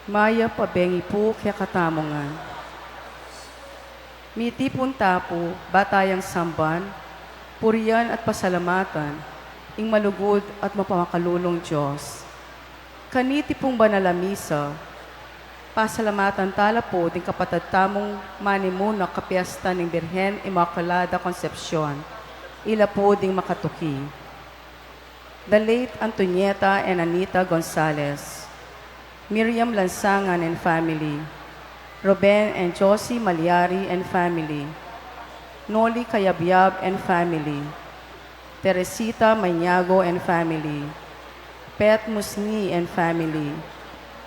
Maya pabengi po kaya katamongan. Miti punta po, batayang samban, puriyan at pasalamatan, ing malugod at mapamakalulong Diyos. Kaniti pong banalamisa, pasalamatan tala po din kapatid tamong manimuna kapiasta ng Birhen Immaculada Concepcion, ila po ding makatuki. The late Antonieta and Anita Gonzalez, Miriam Lansangan and family, Ruben and Josie Malyari and family, Noli Kayabyab and family, Teresita Mañago and family, Pet Musni and family,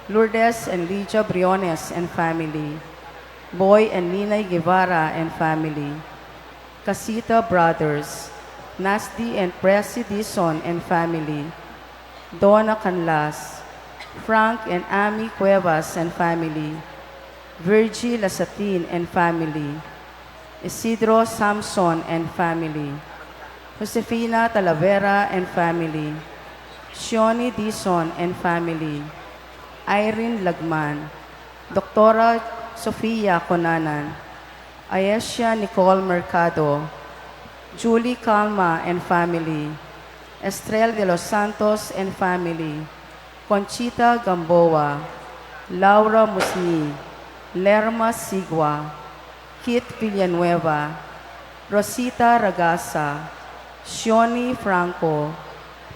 Lourdes and Lydia Briones and family, Boy and Ninay Guevara and family, Casita Brothers, Nasty and Presi Dison and family, Donna Canlas, Frank and Amy Cuevas and family, Virgie Lasatin and family, Isidro Samson and family, Josefina Talavera and family, Shioni Dison and family, Irene Lagman, Doktora Sofia Conanan, Ayesha Nicole Mercado, Julie Calma and family, Estrel de los Santos and family, Conchita Gamboa, Laura Musni, Lerma Sigua, Kit Villanueva, Rosita Ragasa, Shioni Franco,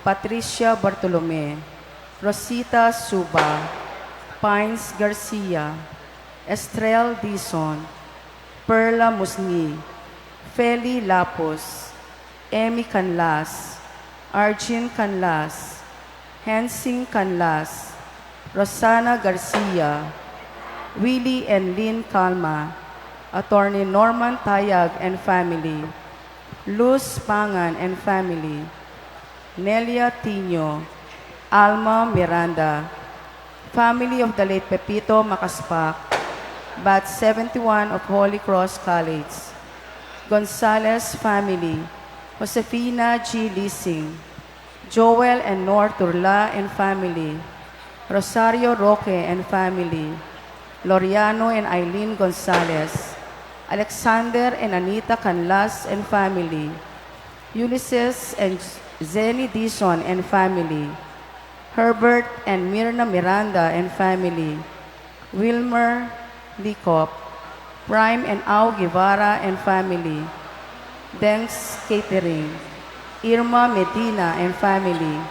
Patricia Bartolome, Rosita Suba, Pines Garcia, Estrel Dison, Perla Musni, Feli Lapos, Emi Canlas, Arjun Canlas, Hensing Canlas, Rosana Garcia, Willie and Lynn Calma, Attorney Norman Tayag and family, Luz Pangan and family, Nelia Tino, Alma Miranda, family of the late Pepito Macaspac, Batch 71 of Holy Cross College, Gonzalez family, Josefina G. Lising, Joel and Nor Turla and family, Rosario Roque and family, Loriano and Eileen Gonzalez, Alexander and Anita Canlas and family, Ulysses and Zeni Dison and family, Herbert and Mirna Miranda and family, Wilmer Licop, Prime and Au Guevara and family, Denks Catering, Irma Medina and family,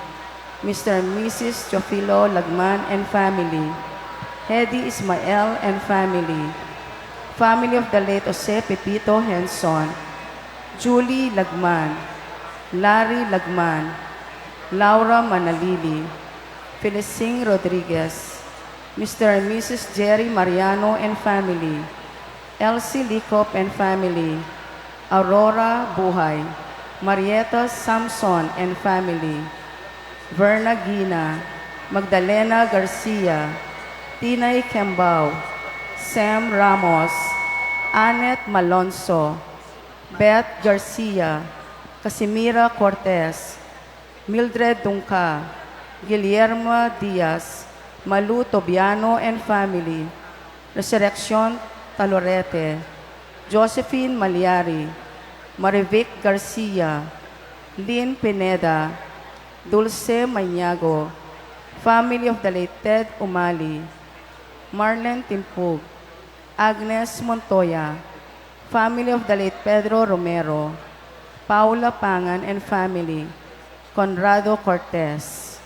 Mr. and Mrs. Teofilo Lagman and family, Hedy Ismael and family, family of the late Jose Pepito Henson, Julie Lagman, Larry Lagman, Laura Manalili, Felicing Rodriguez, Mr. and Mrs. Jerry Mariano and family, Elsie Licop and family, Aurora Buhay, Marieta Samson and family, Verna Gina, Magdalena Garcia, Tinay Kembao, Sam Ramos, Annette Malonzo, Beth Garcia, Casimira Cortez, Mildred Dunca, Guillermo Diaz, Malu Tobiano and family, Resurrection Talorete, Josephine Malyari, Marivic Garcia, Lynn Pineda, Dulce Mañago, family of the late Ted Umali, Marlene Timpug, Agnes Montoya, family of the late Pedro Romero, Paula Pangan and family, Conrado Cortez.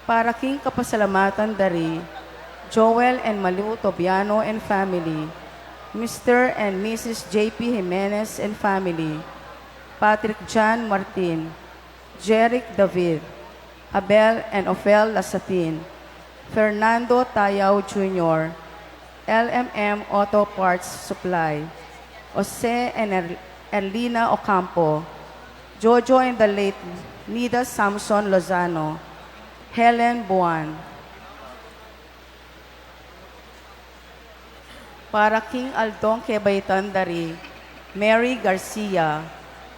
Para king kapasalamatan dari, Joel and Malu Tobiano and family, Mr. and Mrs. J.P. Jimenez and family, Patrick John Martin, Jeric David, Abel and Ophel Lasatin, Fernando Tayao Jr., LMM Auto Parts Supply, Jose and Erlina Ocampo, Jojo and the late Nida Samson Lozano, Helen Buan. Para King Aldong Kebaytan Dari, Mary Garcia,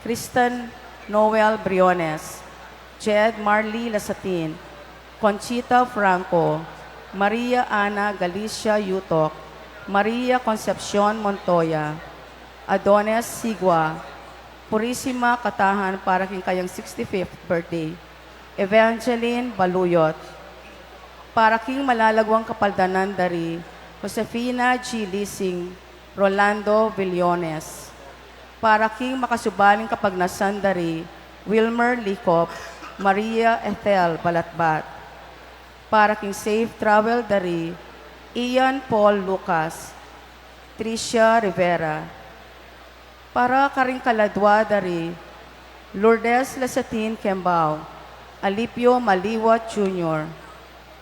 Kristen Noel Briones, Jed Marley Lasatin, Conchita Franco, Maria Ana Galicia Yutok, Maria Concepcion Montoya, Adonis Sigua, Purisima Katahan para king kayang 65th birthday, Evangeline Baluyot, para king malalagwang kapaldanan dari, Josefina G. Lising, Rolando Villones, para king makasubaling kapagnasan dari, Wilmer Licop, Maria Ethel Balatbat, para king safe travel dari, Ian Paul Lucas, Tricia Rivera, para karing kaladwa dari, Lourdes Lasatin Kembao, Alipio Maliwat Jr.,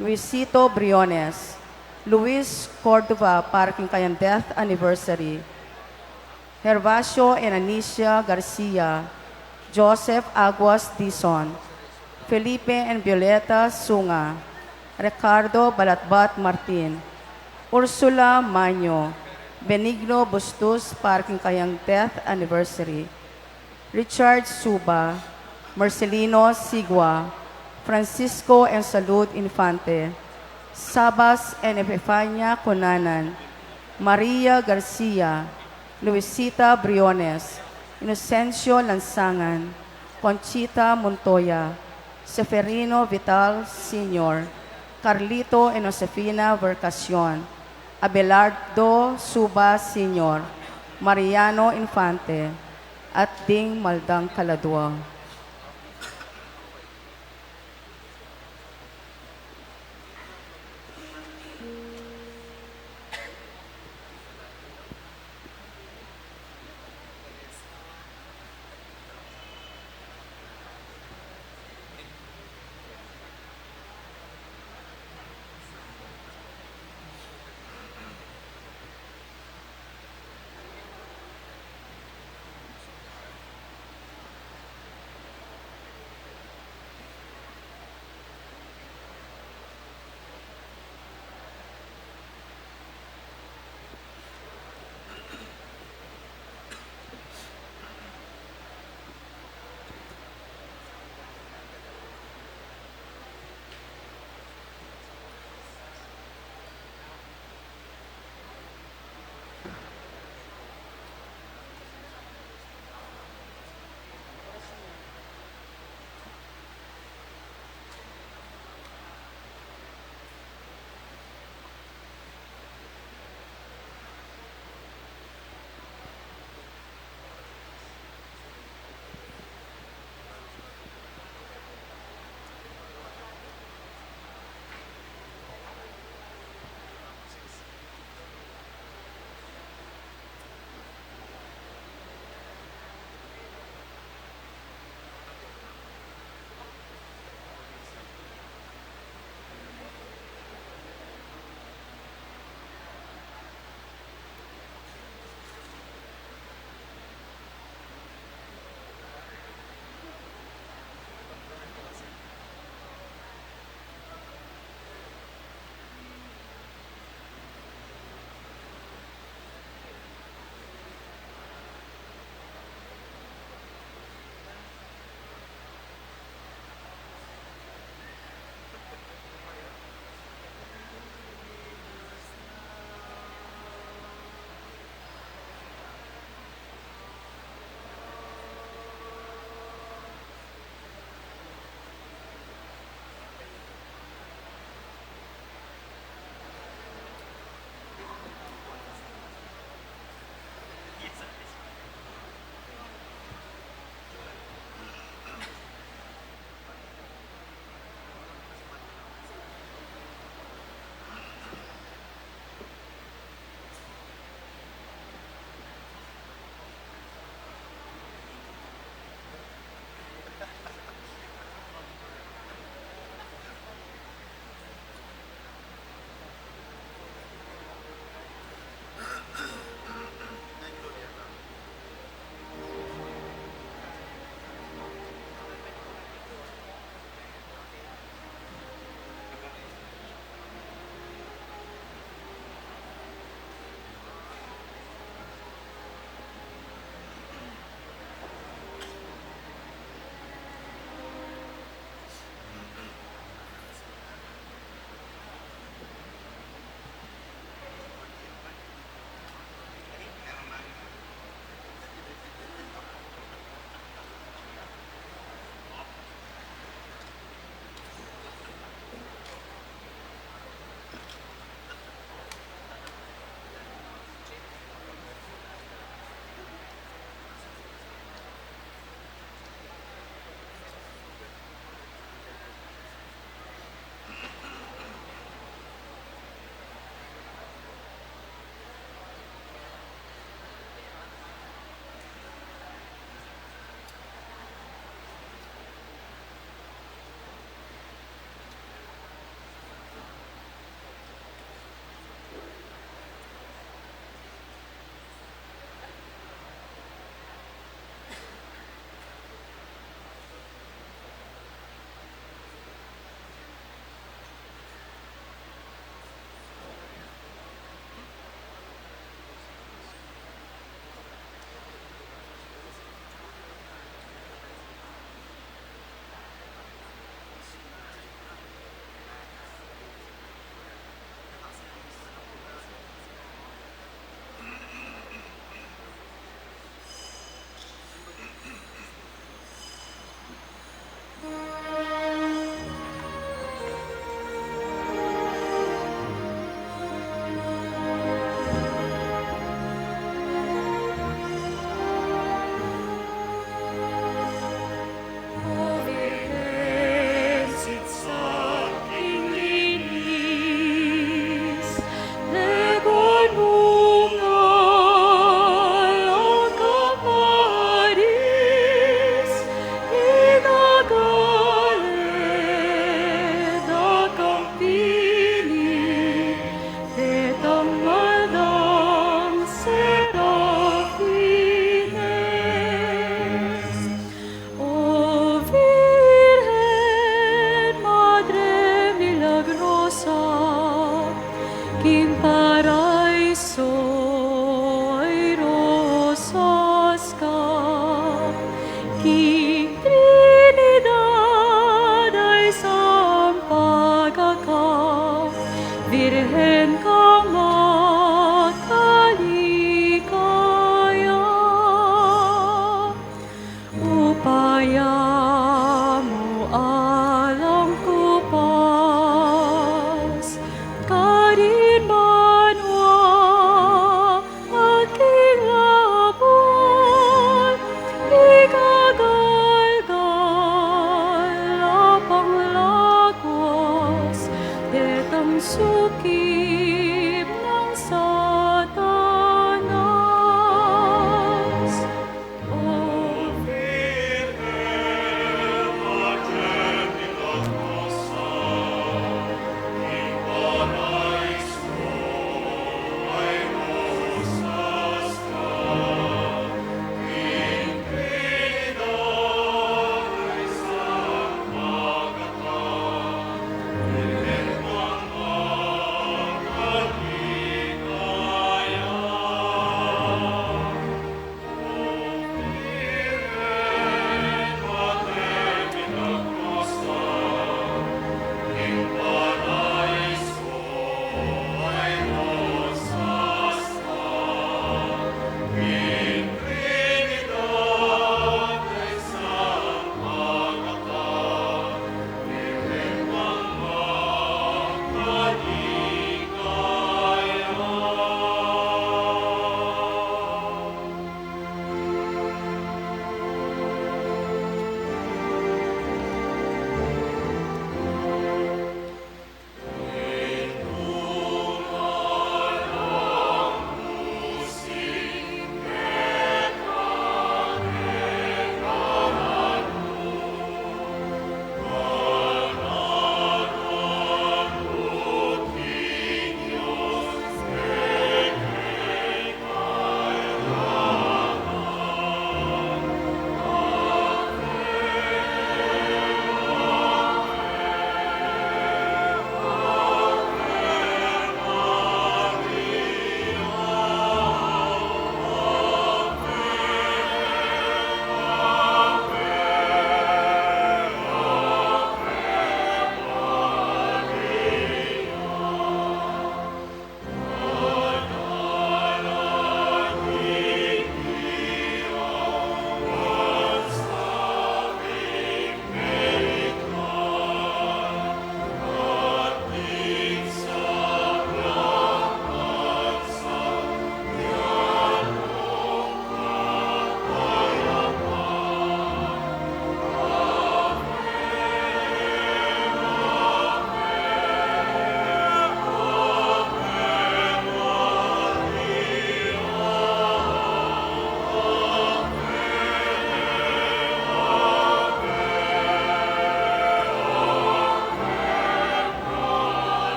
Luisito Briones, Luis Cordova para king kayang death anniversary, Herbacio and Anicia Garcia, Joseph Aguas Dizon, Felipe and Violeta Sunga, Ricardo Balatbat Martin, Ursula Manyo, Benigno Bustos para king kayang death anniversary, Richard Suba, Marcelino Sigua, Francisco and Salud Infante, Sabas and Epifania Conanan, Maria Garcia, Luisita Briones, Inocencio Lansangan, Conchita Montoya, Seferino Vital Sr., Carlito and Josefina Vercacion, Abelardo Suba Sr., Mariano Infante, at Ding Maldang Kaladwa.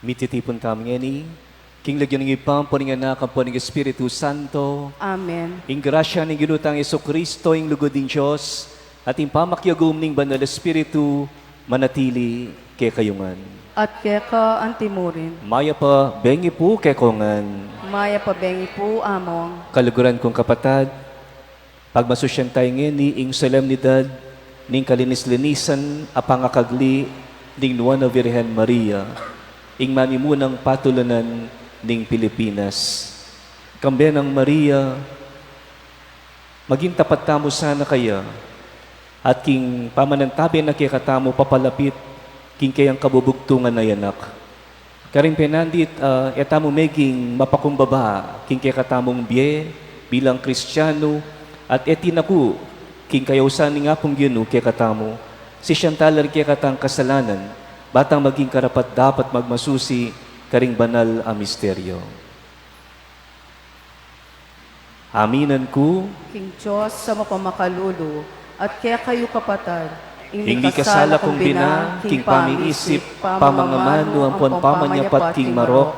Mititipon kami ngani, king lagyan ng ipam po ng anak po ng Espiritu Santo, Amen. ing grasya ng ginutang Yeso Kristo, ing lugod ng Diyos, at ing pamakyagum ng banal na Espiritu, manatili kay kayungan. At keka antimurin. Maya pa, bengi po kay kongan. Maya pabengi po among. Kaluguran kong kapatad, pagmasusyan tayo ngani, ing solemnidad, ning kalinis-linisan, apangakagli, ning Nuana Virgen Maria, ing mamimunang patulanan ning Pilipinas. Kambiyanang Maria, maging tapat tamo sana kaya, at king pamanantabi na kikatamo papalapit, king kayang kabubugtungan na yanak. Karing penandit, etamo meging mapakumbaba, king kikatamong biye, bilang Kristiyano, at etinaku, king kayausan ni nga pong yun, kikatamo, si Chantalar kikatang kasalanan, batang maging karapat dapat magmasusi karing banal a misteryo. Aminan ko, King Diyos sa mapamakalulo, at kaya kayo kapatad, hindi kasala kong bina, king pamiisip, pamangamano, ampon pamanyapat, king marok,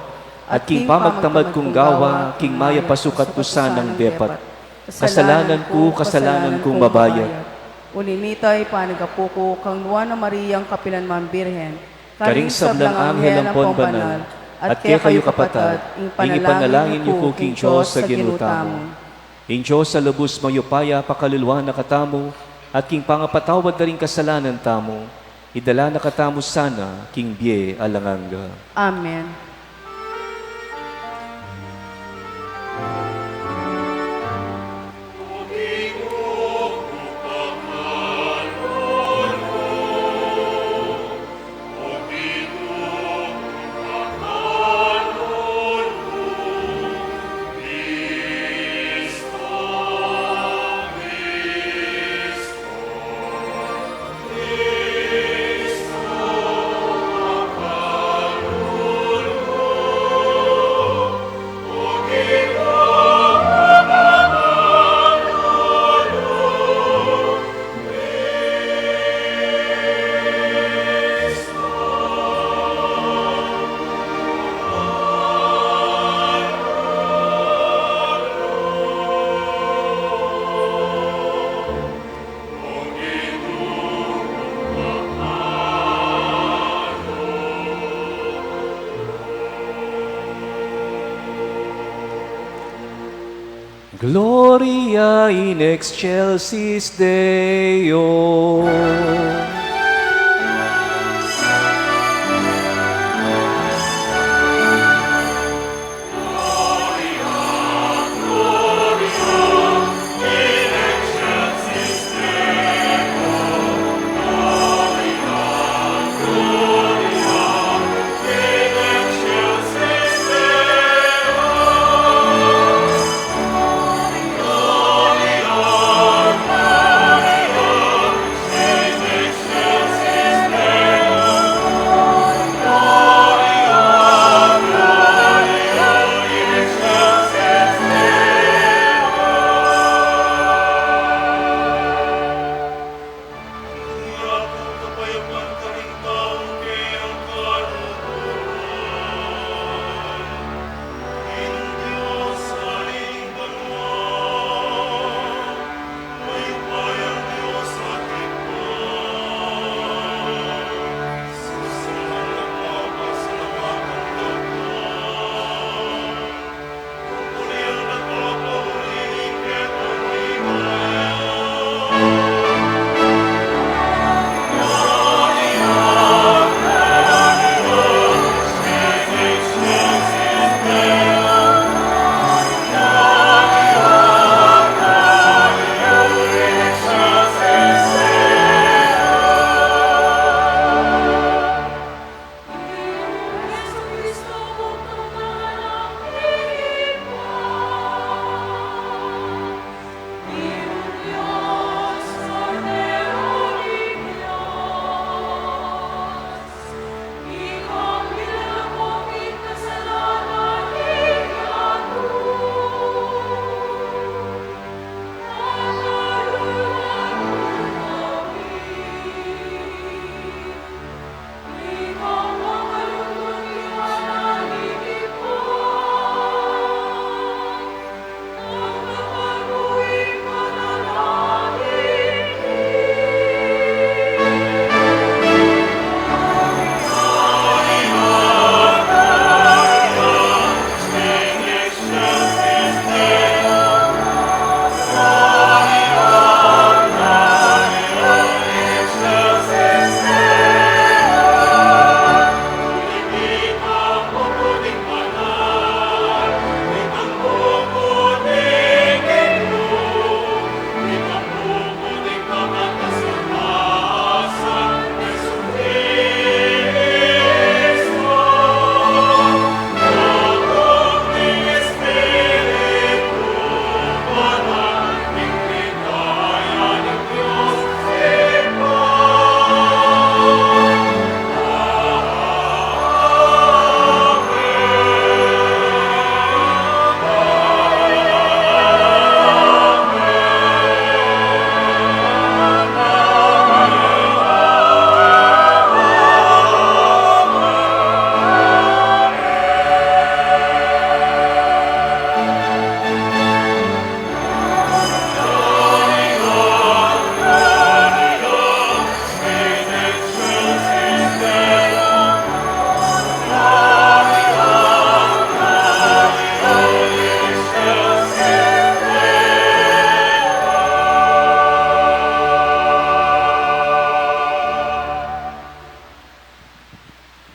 at king pamagtamad kong gawa, king maya pasukat ko sanang depat. Kasalanan kong mabayat. Ulimitay panagapuko kang Nuana Mariang Kapilanman Birhen, Karing sablang anghel ang pon banal, at kaya kayo kapatad, ing ipanalangin niyo po king Diyos sa ginutamo. Ing Diyos sa lubos mayupaya, pakaluluwa na katamo, at king pangapatawad na rin kasalanan tamo, idala na katamo sana, king biye alanganga. Amen. Gloria in excelsis Deo.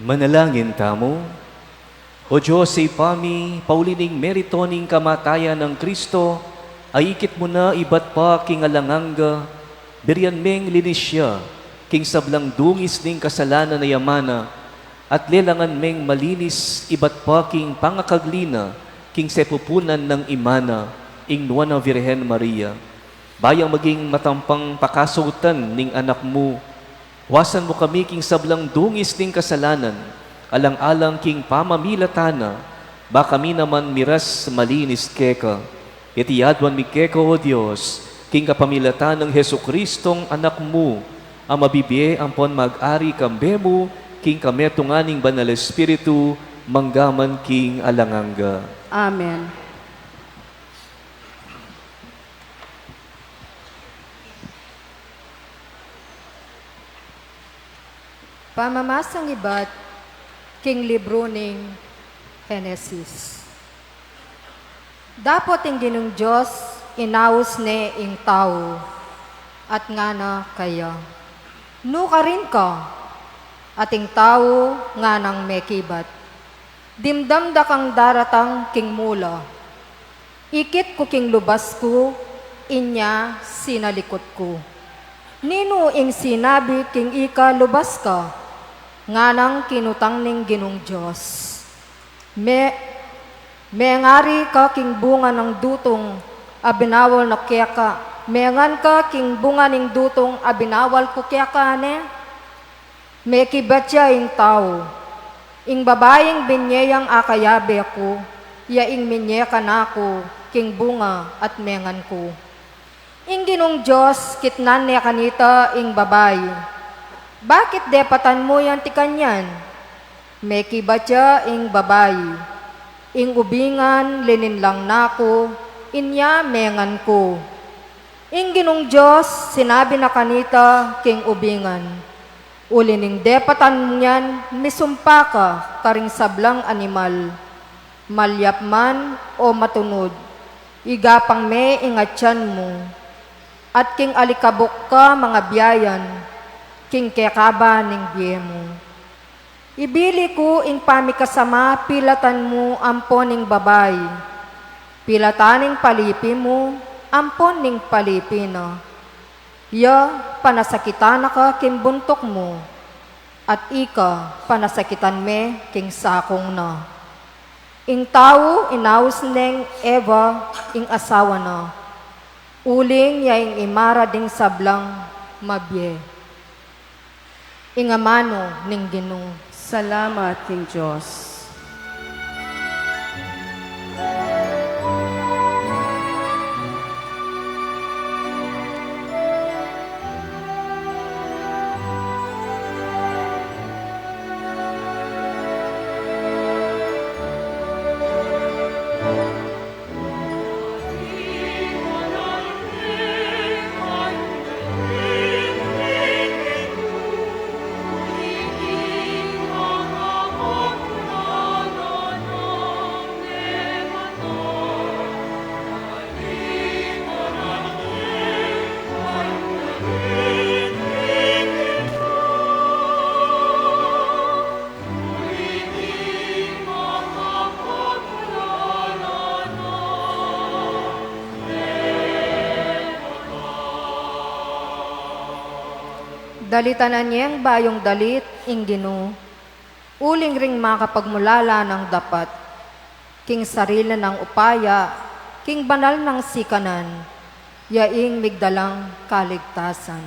Manalangin tamo. O Diyos, sa ipami, paulining meritoning kamatayan ng Kristo, ay ikit mo na ibat pa king alanganga, berian meng linisya, king sablang dungis ning kasalanan na yamana, at lelangan meng malinis ibat pa king pangakaglina, king sepupunan ng imana, ing Nuana Virgen Maria. Bayang maging matampang pakasutan ning anak mo, wasan mo kami king sablang dungis ning kasalanan, alang-alang king pamamilatana, ba kami naman miras malinis keka. Itiyadwan mi keka, O Diyos, king kapamilatan ng Heso Kristong anak mo, ang mabibiye ampon mag-ari kambemo, king kametunganing banal Espiritu, manggaman king alanganga. Amen. Pamamasang ibat, king libro ning Genesis. Dapat ang ginong Diyos, inaus ne ing tao, at nga na kaya. Nuka rin ka, at ing tao nga nang mekibat. Dimdamda kang daratang king mula. Ikit ko king lubas ko, inya sinalikot ko. Nino ing sinabi king ika lubas ka, nga nang kinutang ning ginong Diyos. Ngari ka king bunga ng dutong, abinawal na kaya ka. Mengan ka king bunga ning dutong, abinawal ko kaya ka ne. Mekibatya ing tao, ing babayeng binyeyang akayabe ako, yaing minye ka na ako, king bunga at mengan ko. Ing ginong Diyos, kitnan niya kanita ing babae. Bakit depatan mo yan ti kanyan? Mekibatya ing babae. Ing ubingan, linin lang nako, inya mengan ko. Ing ginong Diyos, sinabi na kanita king ubingan. Ulining depatan mo yan, misumpa ka, karing sablang animal. Malyap man o matunod, igapang me ingatyan mo. At king alikabok ka mga biyayan, king kekaba ning biye mo. Ibili ko ing pamikasama, pilatan mo ampon ning babay. Pilataning palipi mo, ampon ning palipi na. Ya, panasakitan na ka king buntok mo, at ika, panasakitan me king sakong na. Ing tao, inaus neng Eva, ing asawa na. Uling ya ing imara ding sablang mabye. Ingamano ning Ginoo. Salamat, King Diyos. Dalitanan niyang bayong dalit, ing Ginoo. Uling ring makapagmulala ng dapat. King sarili ng upaya, king banal ng sikanan, yaing migdalang kaligtasan.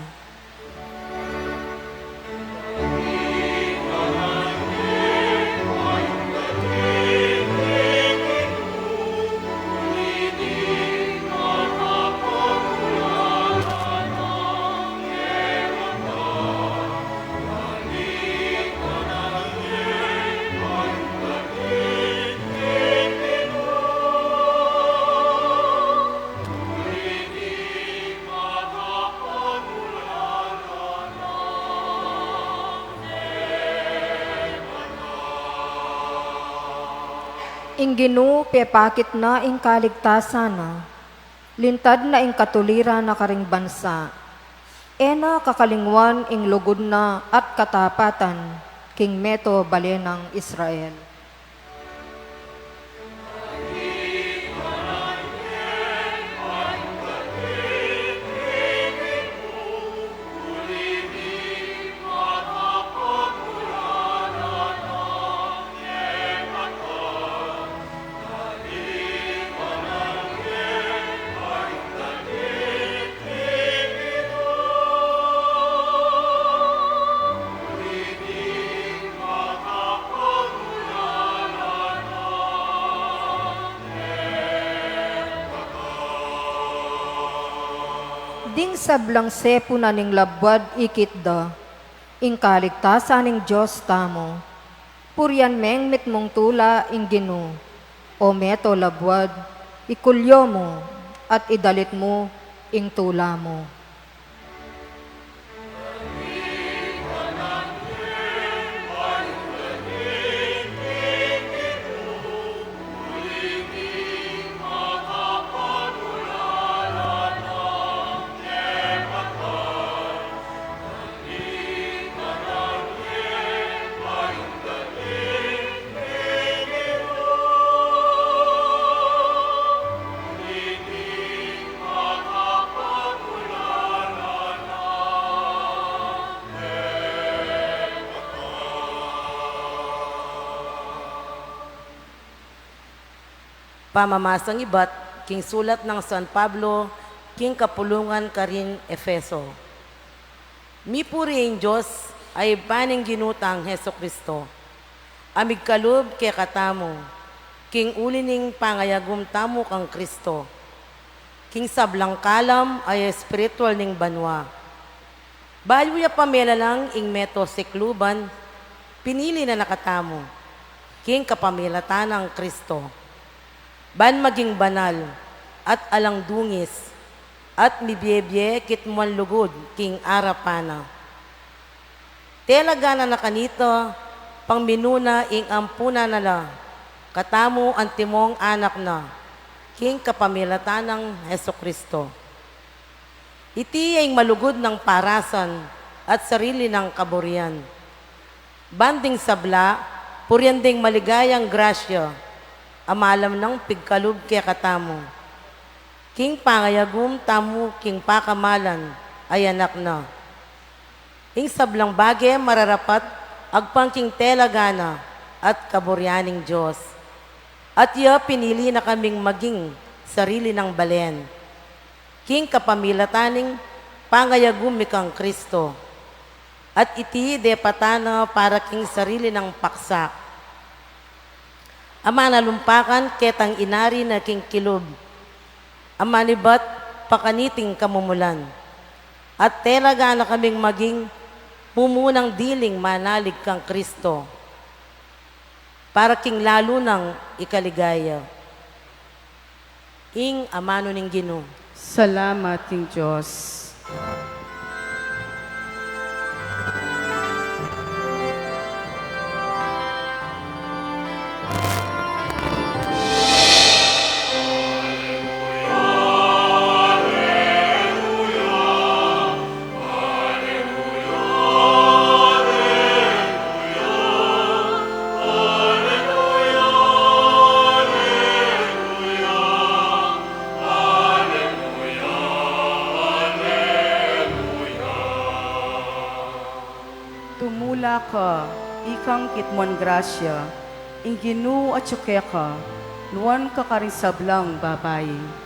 Ing Ginoo, pepakit na ing kaligtasan na, lintad na ing katulira na karing bansa, ena kakalingwan ing lugod na at katapatan, king meto balenang Israel. Ding sablang sepo na ning labwad ikitda, ing kaligtasan ning Diyos tamo. Puryan meng mitmong tula ing Gino, o meto labwad, ikulyo mo at idalit mo ing tula mo. Pamamasang iba't king sulat ng San Pablo, king kapulungan karing Efeso. Mipuri ang Diyos ay baning ginutang Heso Kristo. Amig kalub kay katamo, king ulining pangayagum tamo kang Kristo. King sablang kalam ay espiritual ning banwa. Bayo ya pamela lang ing meto sikluban, pinili na nakatamo, king kapamilatan ng Kristo. Ban maging banal at alang dungis at mibiyebye kitmuan lugod king arapana. Telagana na kanito pang minuna ing ampuna nala katamo ang timong anak na king kapamilatan ng Heso Kristo. Iti ay malugod ng parasan at sarili ng kaburian. Banding sabla, puryanding maligayang grasya, amalam ng pigkalub kaya katamo. King pangayagum tamu king pakamalan ay anak na. Ing sablang bagay mararapat agpang king telagana at kaburyaning Diyos. At iya pinili na kaming maging sarili ng balen. King kapamilataning pangayagum mikang Kristo. At iti de patana para king sarili ng paksak. Ama nalumpakan ketang inari na king kilub. Ama nibat pakaniting kamumulan. At telaga na kaming maging mumunang diling manalig kang Kristo. Para king lalo ng ikaligaya. Ing amano ning Ginoo. Salamat ing Diyos. Tumula ka, ikang kitmuan grasya, ing Ginoo at ka, nuwan ka karing sablang babae.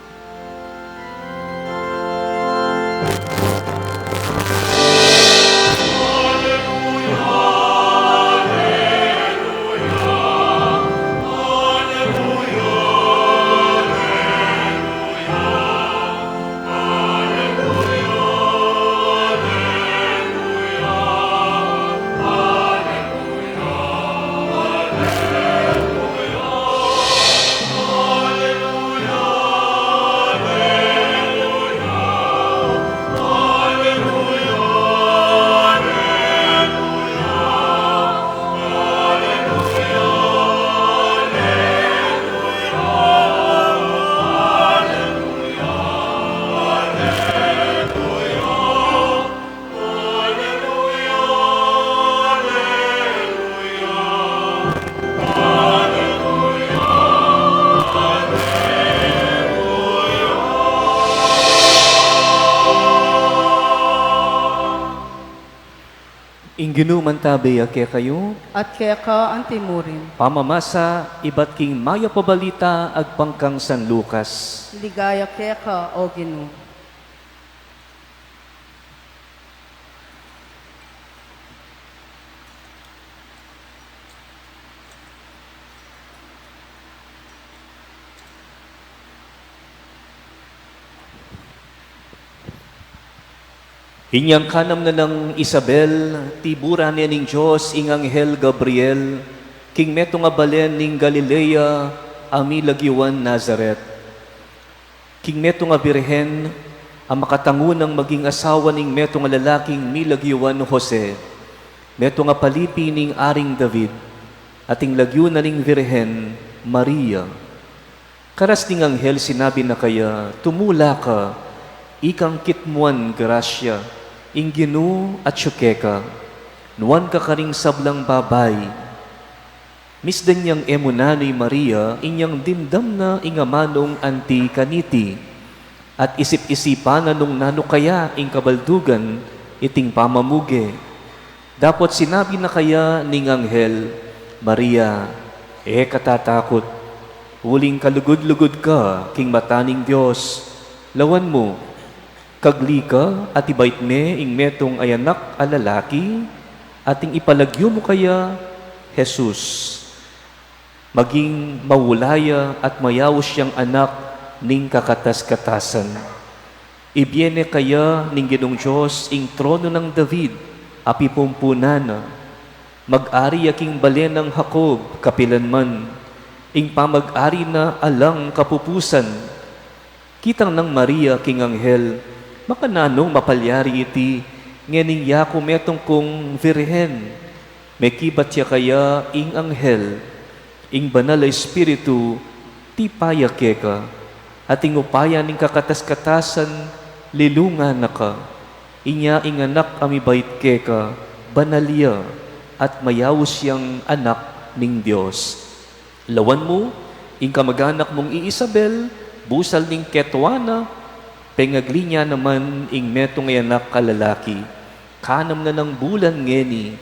Inginumantabi ake kayo, at keka ang timurin. pamamasa, iba't king maya pabalita, agpangkang San Lucas. Ligaya keka, O Ginoo. Inyang kanam na ng Isabel, tibura niya ning Diyos, ing Anghel Gabriel, king meto nga balen ning Galilea, ami lagiwan Nazaret. King meto nga birhen, ang makatangunang maging asawa ning meto nga lalaking milagiwan Jose. Meto nga palipi ning Aring David, ating lagyo na ning birhen, Maria. Karas ning Anghel sinabi na kaya, tumula ka, ikang kitmuan grasya, ingginu at syukeka, nuwan ka karing sablang babay. Misdan niyang emunanoy Maria, inyang dimdam na ingamanong anti kaniti, at isip-isipan na nung nano kaya ing kabaldugan, iting pamamuge. Dapat sinabi na kaya ning Anghel, Maria, katatakot, uling kalugod-lugod ka, king mataning Diyos, lawan mo, kagli ka at ibait me ing metong ay anak a lalaki, ating ipalagyo mo kaya, Jesus. Maging mawulaya at mayawos siyang anak ning kakatas-katasan. Ibiene kaya ning Ginong Diyos ing trono ng David, api pumpunana. Mag-ari aking balen ng Jacob, kapilanman, ing pamag-ari na alang kapupusan. Kitang ng Maria king Anghel, makananong mapalyari iti, ngening yako metong kong virhen. May kibat siya kaya ing Anghel, ing banal a Espiritu, ti payake ka, at ing upaya ning kakatas-katasan, lilunga na ka. Inya ing anak amibait ke ka, banalya, at mayawos siyang anak ning Diyos. Lawan mo, ing kamag-anak mong Isabel, busal ning Ketuana, pengagli niya naman ing metong anak kalalaki. Kanam na ng bulan ngeni,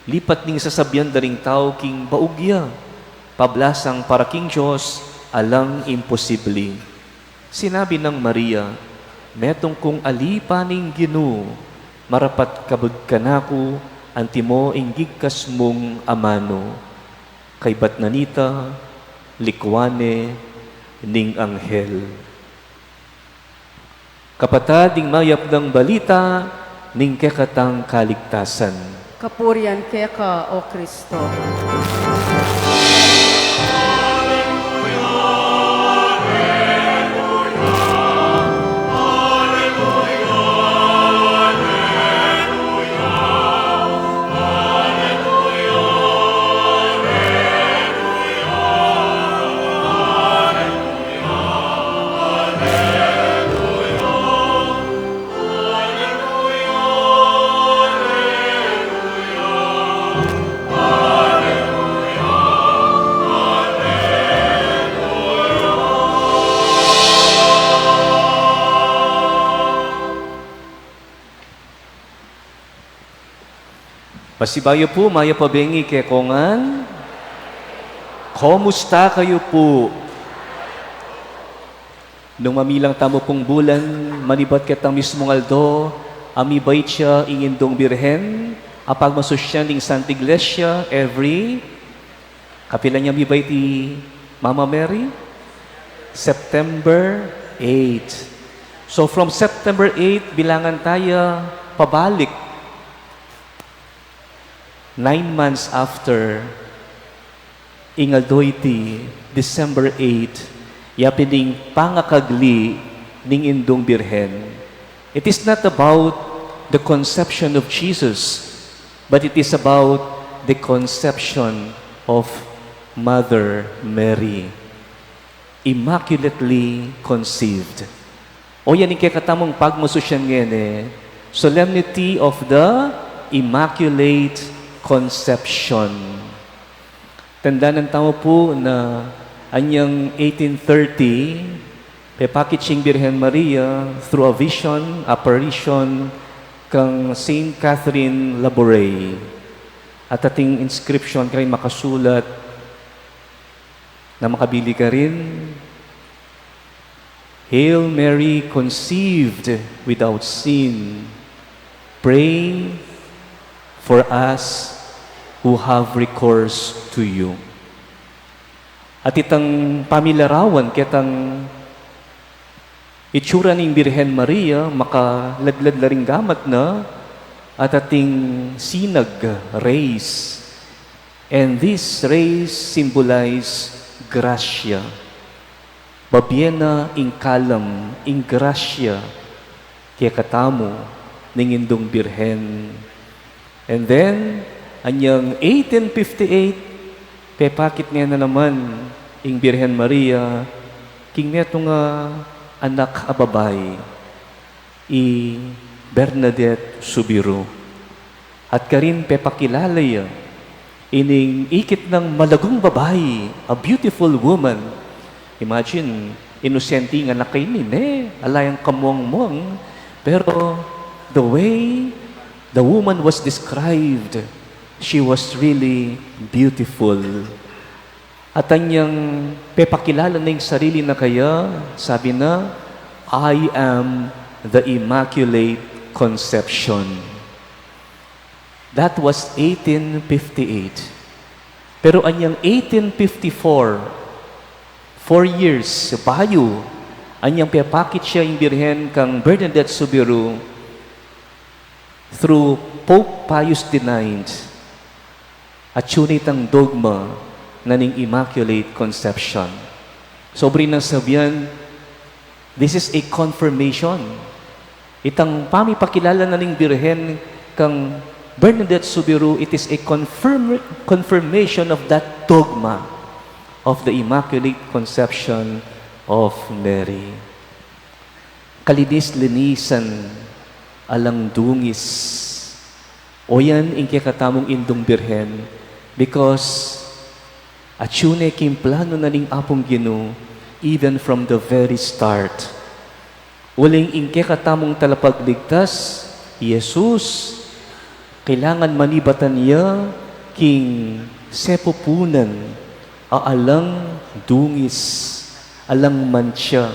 lipat ning sasabyan daring tao king baugya, pablasang para king Diyos, alang imposible. Sinabi ng Maria, metong kung alipaning Ginoo, marapat kabud kanako, antimo inggigkas mong amano. Kay batnanita, likwane, ning Anghel. Kapatading mayap ng balita, ning kekatang kaligtasan. Kapurian keka, O Kristo. Pasibayo po, maya pabengi kay Kongan. Kumusta kayo po? Nung mamilang tamo pong bulan, manibat kitang mismong aldo, amibait siya ingindong birhen, apag masusyan ing Santa Iglesia every, kapila niya amibait ti Mama Mary? September 8. So from September 8, bilangan tayo pabalik. 9 months after, ingaldoyti, December 8, yapining pangakagli ning indong birhen. It is not about the conception of Jesus, but it is about the conception of Mother Mary, immaculately conceived. O yan yung katamong pagmasusyan ngene, Solemnity of the Immaculate Conception. Tanda ng tao po na anyang 1830, pepakitsing Birhen Maria through a vision, apparition, kang Saint Catherine Labouré. At ating inscription ka rin makasulat na makabili ka rin. Hail Mary, conceived without sin. Pray for us who have recourse to you. At itang pamilarawan, kitang itsura ng Birhen Maria, makalaglag na rin gamat na, at ating sinag rays. And this rays symbolize gracia. Babiena ing kalam, ing gracia, kaya katamo ng indong Birhen. And then, anyang 1858, pepakit niya na naman ing Birhen Maria, king neto nga anak a babay, i Bernadette Subiru. At karin pepakilala ya, ining ikit ng malagong babae, a beautiful woman. Imagine, inosente nga na kainin alayang kamuang-muang. Pero the way the woman was described, she was really beautiful. At anyang pepakilala na yung sarili na kaya, sabi na, I am the Immaculate Conception. That was 1858. Pero anyang 1854, 4 years, bayo, anyang pepakit siya yung Birhen kang Bernadette Subiru through Pope Pius IX. At yunit ang dogma na ning Immaculate Conception. Sobre nang sabihan, this is a confirmation. Itang pamipakilala na ning Birhen kang Bernadette Subiru, it is a confirmation of that dogma of the Immaculate Conception of Mary. Kalinis-linisan alang dungis. O yan, ingke katamong indong Birhen, because atyune kim plano na ning apong Ginoo, even from the very start. Uling ingke katamong talapagligtas, Jesus, kailangan manibatan niya king sepupunan, alang dungis, alang mancha.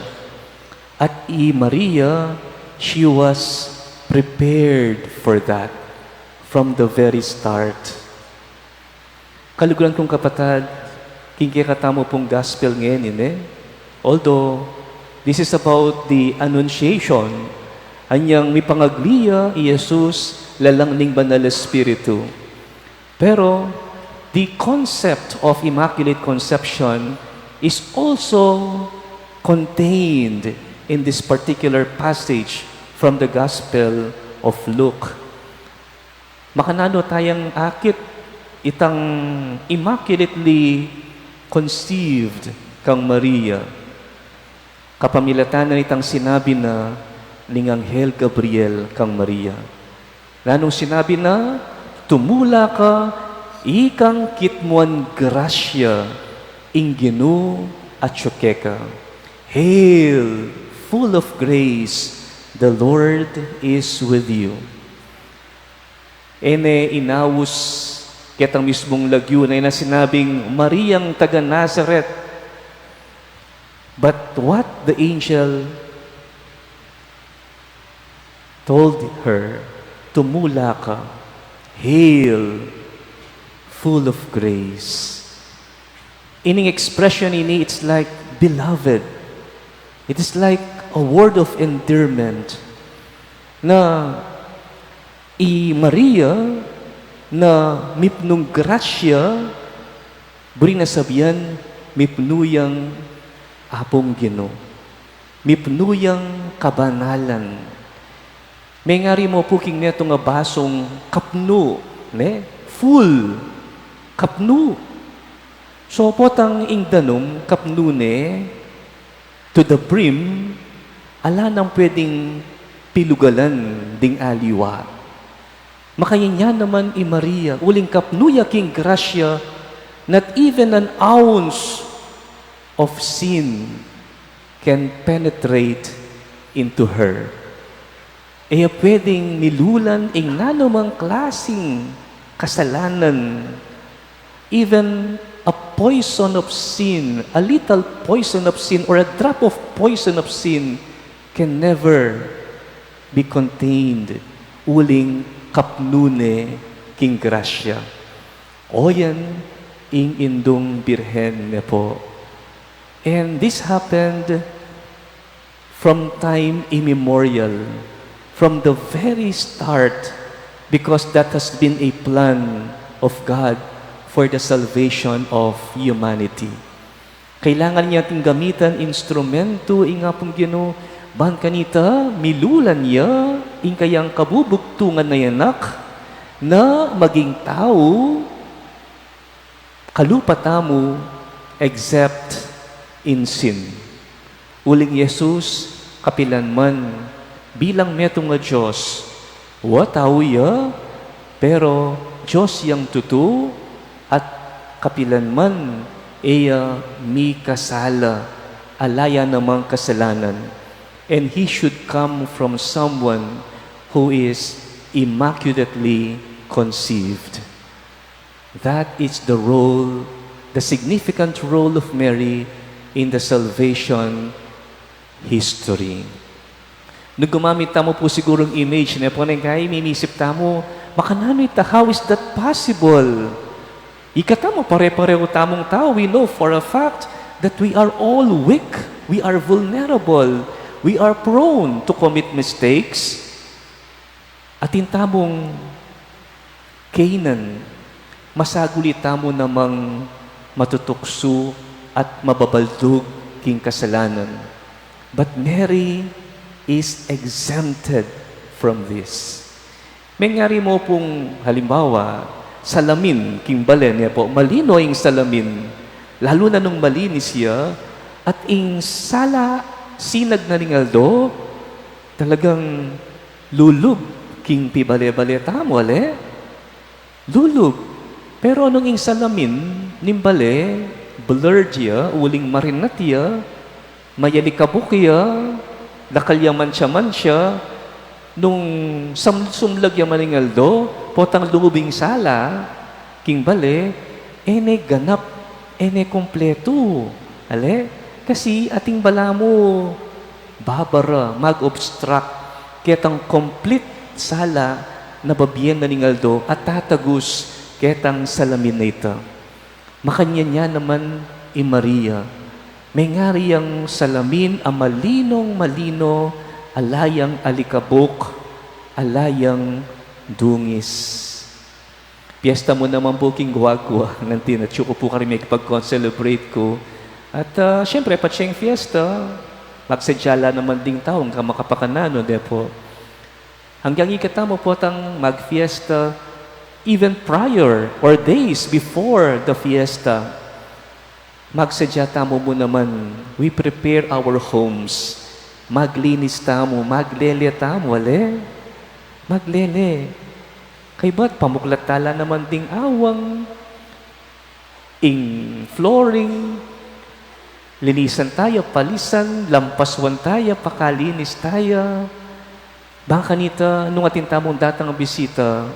At Maria, she was prepared for that from the very start. Kaluguran kong kapatid, kingkikatamo pong gospel ngayon, Although, this is about the Annunciation, anyang may pangagliya, Jesus, lalang ning Banal Espiritu. Pero, the concept of Immaculate Conception is also contained in this particular passage from the Gospel of Luke. Makanano tayang akit itang immaculately conceived kang Maria. Kapamilatanan itang sinabi na ning Anghel Gabriel kang Maria. Nanong sinabi na, tumula ka, ikang kitmuan grasya, ing Ginoo at syukeka. Hail, full of grace, the Lord is with you. Ene inawus kitang mismong lagyo na sinabing Mariang taga Nazareth. But what the angel told her, tumula ka, hail, full of grace. Ining expression ini, it's like beloved. It is like a word of endearment na Maria na mipnong grasya, buri na sabihan, mipnuyang apong Ginoo. Mipnuyang kabanalan. May ngari mo puking neto nga basong kapno, full, kapno. So potang ingdanom, kapno to the brim, ala nang pwedeng pilugalan ding aliwa. Makayanya naman Maria, uling kapnuya king grasya, not even an ounce of sin can penetrate into her. Pwedeng nilulan ing nanumang klasing kasalanan, even a poison of sin, a little poison of sin or a drop of poison of sin can never be contained. Uling kapnune king grasya. O yan, ing indong birhen na po. And this happened from time immemorial, from the very start, because that has been a plan of God for the salvation of humanity. Kailangan niya ating gamitan instrumento, inga pong Ginoo, ban kanita, milulan niya, ing kayang kabubugtungan na yanak, na maging tao, kalupatamu, except in sin. Uling Jesus, kapilanman, bilang metong nga Diyos, wa tao ya, pero Diyos yang tutu, at kapilanman, eya mi kasala, alaya namang kasalanan. And He should come from someone who is immaculately conceived. That is the role, the significant role of Mary in the salvation history. Nung gumamit tamo po sigurong image na po nang kaya minisip tamo, makananoy ta, how is that possible? Ikatamo, pare-pareho tamong tao. We know for a fact that we are all weak. We are vulnerable. We are prone to commit mistakes. At intamong Canaan, masagulita mo namang matutukso at mababaldog king kasalanan. But Mary is exempted from this. May ngari mo pong halimbawa, salamin, king balen niya po, malino yung salamin, lalo na nung malinis siya, at ing sala, sinag na ringaldo, talagang lulub, king pibale-bale tamo, ale? Lulub. Pero anong ing salamin, nimbale, blurred ya, uling marinat ya, mayalikabok ya, lakalyaman siya, nung sumlag yaman ng aldo, potang lumubing sala, king bale, ene ganap, ene kompleto. Ale? Kasi ating bala mo, babara, mag-obstruct, ketang complete sala, nababiyan na ng aldo, at tatagus, ketang salamin na ito. Makanya niya naman Maria. May ngari ang salamin, ang malinong malino, alayang alikabok, alayang dungis. Piyesta mo naman po king guwagwa, nanti na tsuko po kami may pag-celebrate ko. At syempre, patsiyang fiesta, magsadyala naman ding taong kamakapakanano, depo. Hanggang ikatamo po tang mag-fiesta, even prior or days before the fiesta, magsadya tamo mo naman, we prepare our homes. Maglinis tamo, maglele tamo, ale? Maglele. Kay ba't pamuklat tala naman ding awang, ing flooring, linisan tayo, palisan, lampaswan tayo, pakalinis tayo. Baka nita, nung atin tamong datang bisita,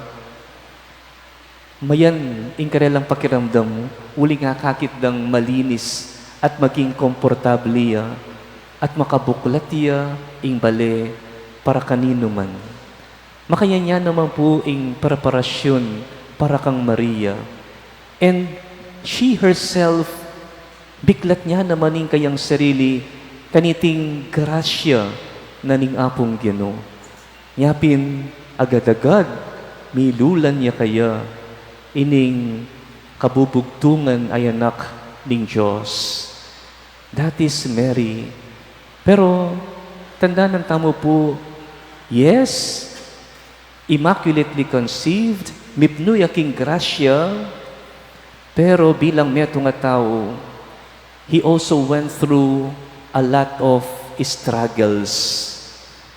mayan, ingkarelang pakiramdam, uli nga kakit dang malinis at maging komportable at makabuklat ing bale para kanino man. Makaya niya naman po ing preparasyon para kang Maria. And she herself, biklat niya naman ing kayang sarili, kaniting grasya na ning apong Ginoo. Yapin, agad-agad, milulan niya kaya, ining kabubugtungan ay anak ng Diyos. That is Mary. Pero, tanda ng tamo po, yes, immaculately conceived, mipnuy aking grasya, pero bilang meto nga tao, he also went through a lot of struggles.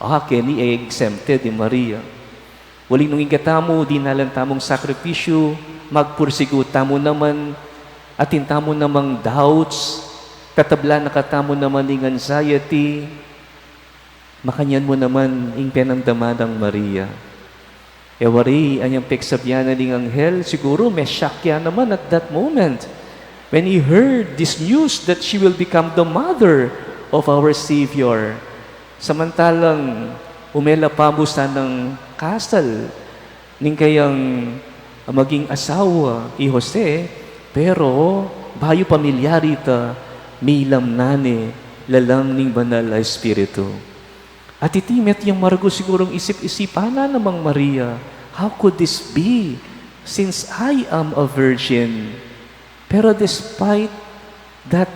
Kini ay exempted ni Maria. Waling nung ingatamo, di nalang tamong sakripisyo, magpursigo tamo naman, atin tamo namang doubts, katabla na katamo naman ng anxiety, makanyan mo naman ing penamdaman ng Maria. Ewari, anyang peksabianan ng anghel, siguro may shock yan naman at that moment. When he heard this news that she will become the mother of our Savior. Samantalang umela pa mo ng kasal, ning kayang maging asawa, i Jose, pero bayo pamilyarita, milam nane, lalang ning banal na Espiritu. At itimet yung margo sigurong isip-isipana namang Maria, how could this be since I am a virgin? Pero despite that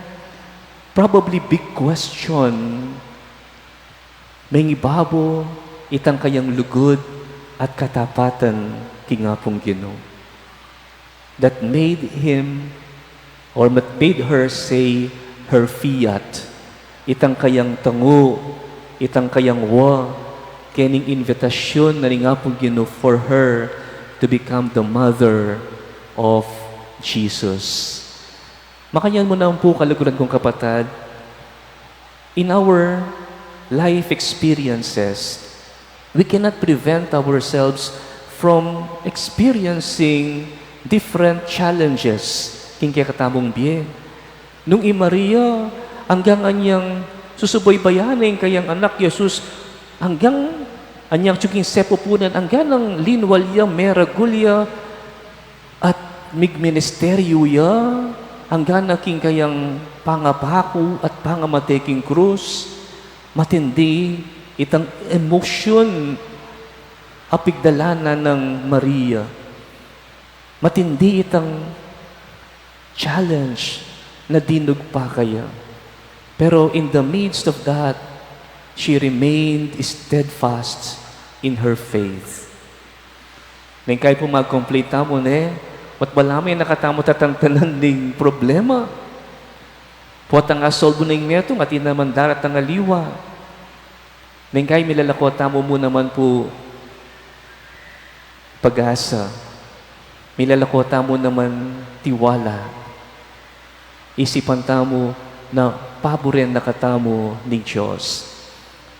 probably big question, may ibabo itang kayang lugod at katapatan kingapong Ginoo that made him or made her say her fiat. Itang kayang tango, itang kayang wa, kening invitasyon na nga po Ginoo for her to become the mother of Jesus. Makanyan mo na po kaluguran kong kapatid, in our life experiences, we cannot prevent ourselves from experiencing different challenges king kaya katamong biye. Nung Maria, hanggang anyang susuboy bayanin kayang anak Jesus, hanggang anyang tsuking sepupunan, hanggang ng linwalya, meragulya, at migministeryo ya, hanggang naking kayang pangabaku at pangamateking krus, matindi itang emosyon apigdalanan ng Maria. Matindi itang challenge na dinugpa kaya. Pero in the midst of that, she remained steadfast in her faith. Nang kayo po mag-complete mo at malamay nakatamo tatangtanan ng problema. Puwat ang asolbo na yung metong at inaman darat ang aliwa. Nang kayo milalako tamo mo naman po pag-asa. Milalako tamo naman tiwala. Isipan tamo na paboren na katamo ng Diyos.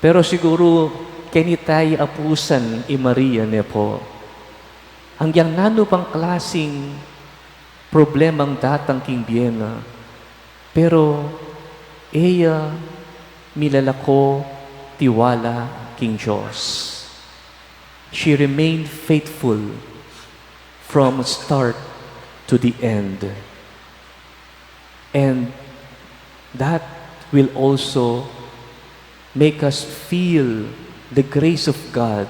Pero siguro, kenitay apusan Maria niya po. Hanggang nano pang klasing problemang datang king Biena. Pero, eya milalako tiwala king Diyos. She remained faithful from start to the end. And that will also make us feel the grace of God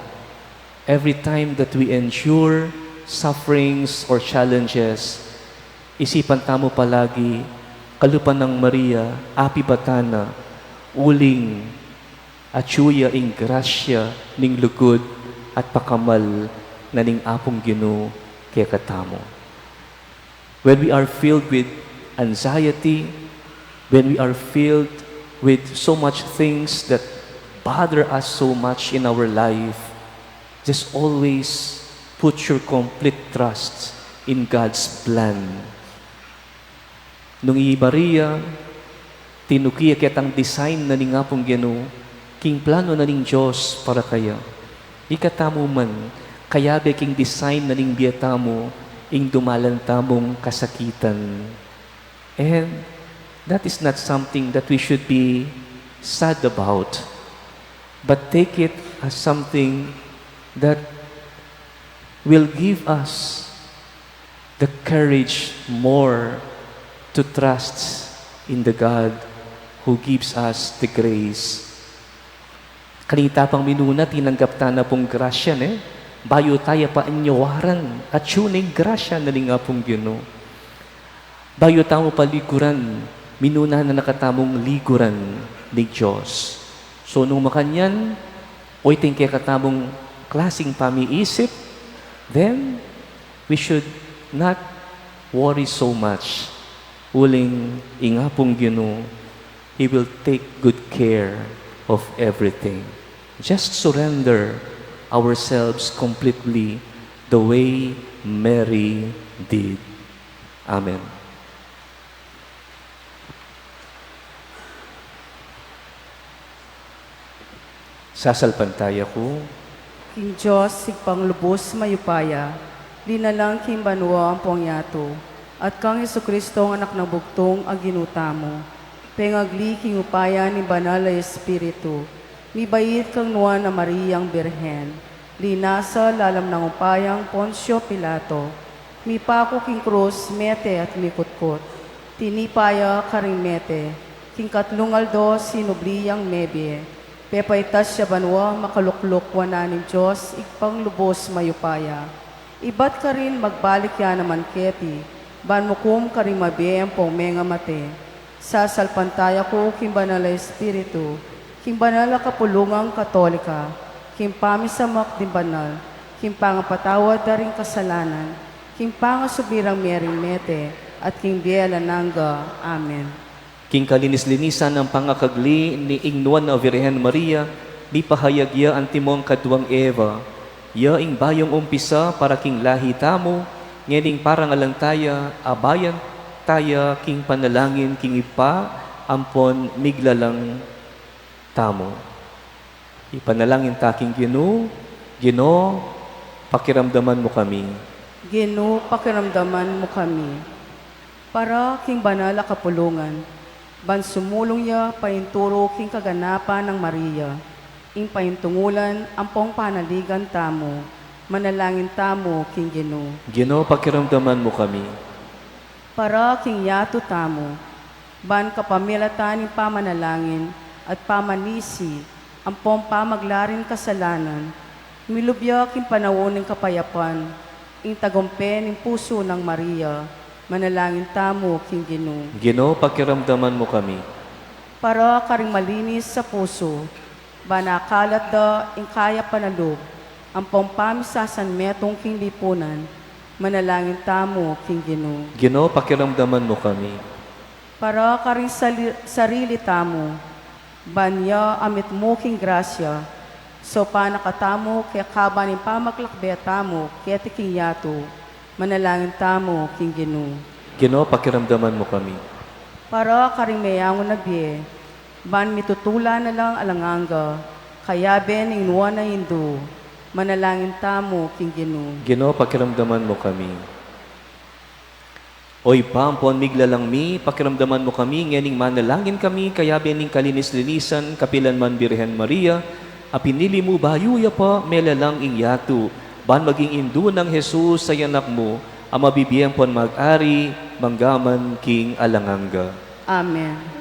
every time that we endure sufferings or challenges. Isipan tamo palagi, kalupan ng Maria, api batana, uling, atsuya ing grasya, ning lugod, at pakamal na ning apong Ginoo kaya katamo. When we are filled with anxiety, when we are filled with so much things that bother us so much in our life, just always put your complete trust in God's plan. Nung Maria, tinukiya kitang design na ning apong Ginoo, king plano na ning Diyos para kaya. Ikatamo man, kaya king design na ning biyatamo, ing dumalantamong kasakitan. And that is not something that we should be sad about, but take it as something that will give us the courage more to trust in the God who gives us the grace. Kanita pang minuna, tinanggap ta na pong grasya, bayo tayo pa anyawaran at tuning grasya na nga pong Ginoo. Bayo tamo paliguran, minuna na nakatamong liguran ni Diyos. So nung makanyan, o iting kaya katamong klaseng pamiisip, then we should not worry so much. Uling ingapong Ginoo, He will take good care of everything. Just surrender ourselves completely the way Mary did. Amen. Sasalpantaya ko. King Diyos, sigpang lubos mayupaya, linalang king banwa ang pongyato, at kang Jesucristo ang anak ng bugtong ang ginuta mo. Pengagli king upaya ni Banal na Espiritu, mi bayit kang nuwan na Mariyang Birhen, linasa lalam ng upayang Poncio Pilato, mi pako king krus, mete at mikutkot, tinipaya karing mete, king katlungaldo sinubliyang mebie, pepaitas siya banwa makaluklok wananin Diyos, ikpang lubos mayupaya. Ibat ka rin magbalik ya naman keti, banmukum ka rin mabiyem pong menga mate. Sa salpantaya ko, king Banal na Espiritu, king Banal na Kapulungang Katolika, king pamisamak din banal, king pangapatawad na rin kasalanan, king pangasubirang mering mete, at king biela nangga. Amen. King kalinis-linisan ng pangakagli ni Ingnuan na Virhen Maria, di pahayagya ang timong kadwang Eva, ya ing bayong umpisa para king lahi tamo, ngening parang alantaya, abayan taya king panalangin king ipa, ampon miglalang tamo. Ipanalangin ta king Ginoo, pakiramdaman mo kami. Ginoo, pakiramdaman mo kami. Para king Banal na Kapulungan, ban sumulong ya painturo king kaganapan ng Maria, ing paintungulan ampong panaligan tamo, manalangin tamo king Ginoo. Ginoo, pakiramdaman mo kami. Para king yato tamo, ban kapamilatan ng pamanalangin at pamanisi, ampong pamaglarin kasalanan, milubya king panawon ng kapayapan, ing tagumpe ng puso ng Maria, manalangin tamo king Ginoo. Ginoo, pakiramdaman mo kami. Para karing malinis sa puso, banakalat da ing kaya panalog, ampong pamisasan metong king lipunan, manalangin tamo king Ginoo. Ginoo, pakiramdaman mo kami. Para karing sarili tamo, banya amit mo king grasya, so panakatamo kaya kaban ng pamaglakbe tamo kaya king yato, manalangin tamo king Ginoo. Ginoo, pakiramdaman mo kami. Para karing mayangon na biye, ban mitutula na lang alanganga, kaya ben inuwan na hindu, manalangin tamo king Ginoo. Ginoo, pakiramdaman mo kami. Oy pampon miglalang mi, pakiramdaman mo kami, ngening manalangin kami, kaya bening kalinis-linisan, kapilan man Birhen Maria, apinili mo bayuya pa, melalang ingyatu, ban maging indu ng Jesus sa yanak mo, ang mabibiyang pon mag-ari, manggaman king alanganga. Amen.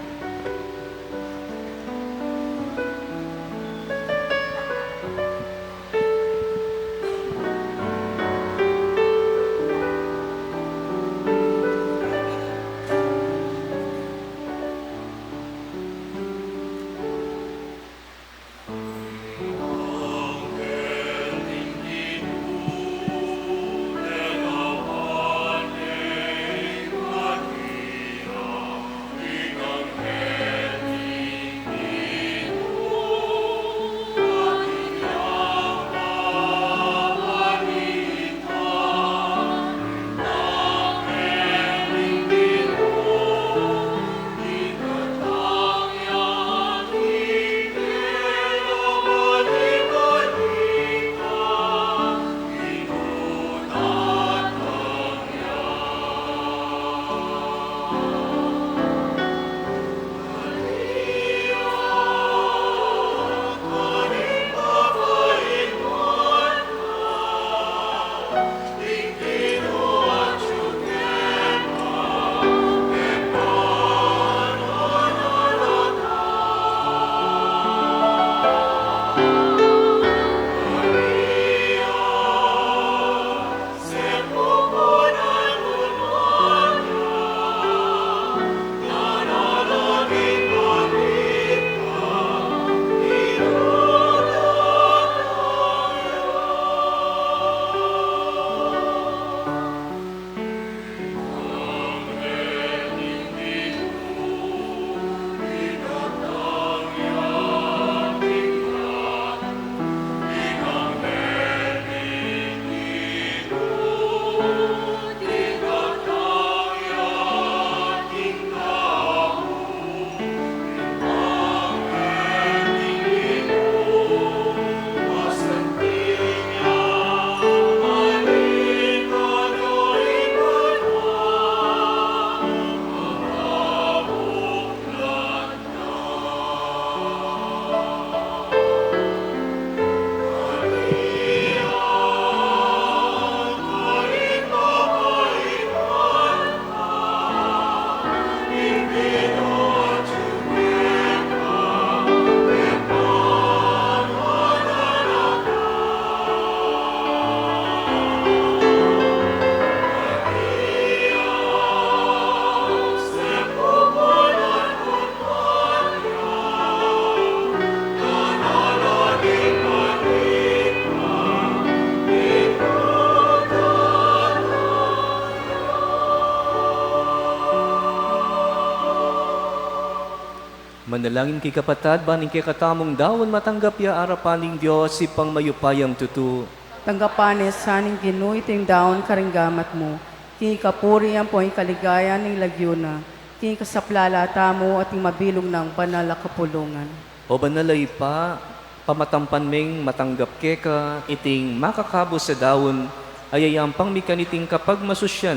Manalangin kay kapatad, baning kay katamong dawon matanggap ya arapaning Diyos, si pang mayupayang tutu. Tanggapanes saning Ginoo iting daon karinggamat mo. Kini kapuri ang po'y kaligaya ng lagyuna. Kini kasaplalata mo at mabilog ng banal na kapulungan. O banalay pa, pamatampan ming matanggap keka, iting makakabo sa dawon, ayayang pang mikaniting kapag masusyan,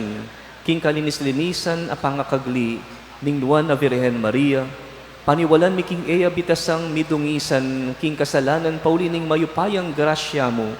king kalinis-linisan a pangakagli, ning luwan na Virhen Maria, paniwalan mi king eya bitasang midungisan, king kasalanan paulining mayupayang grasya mo,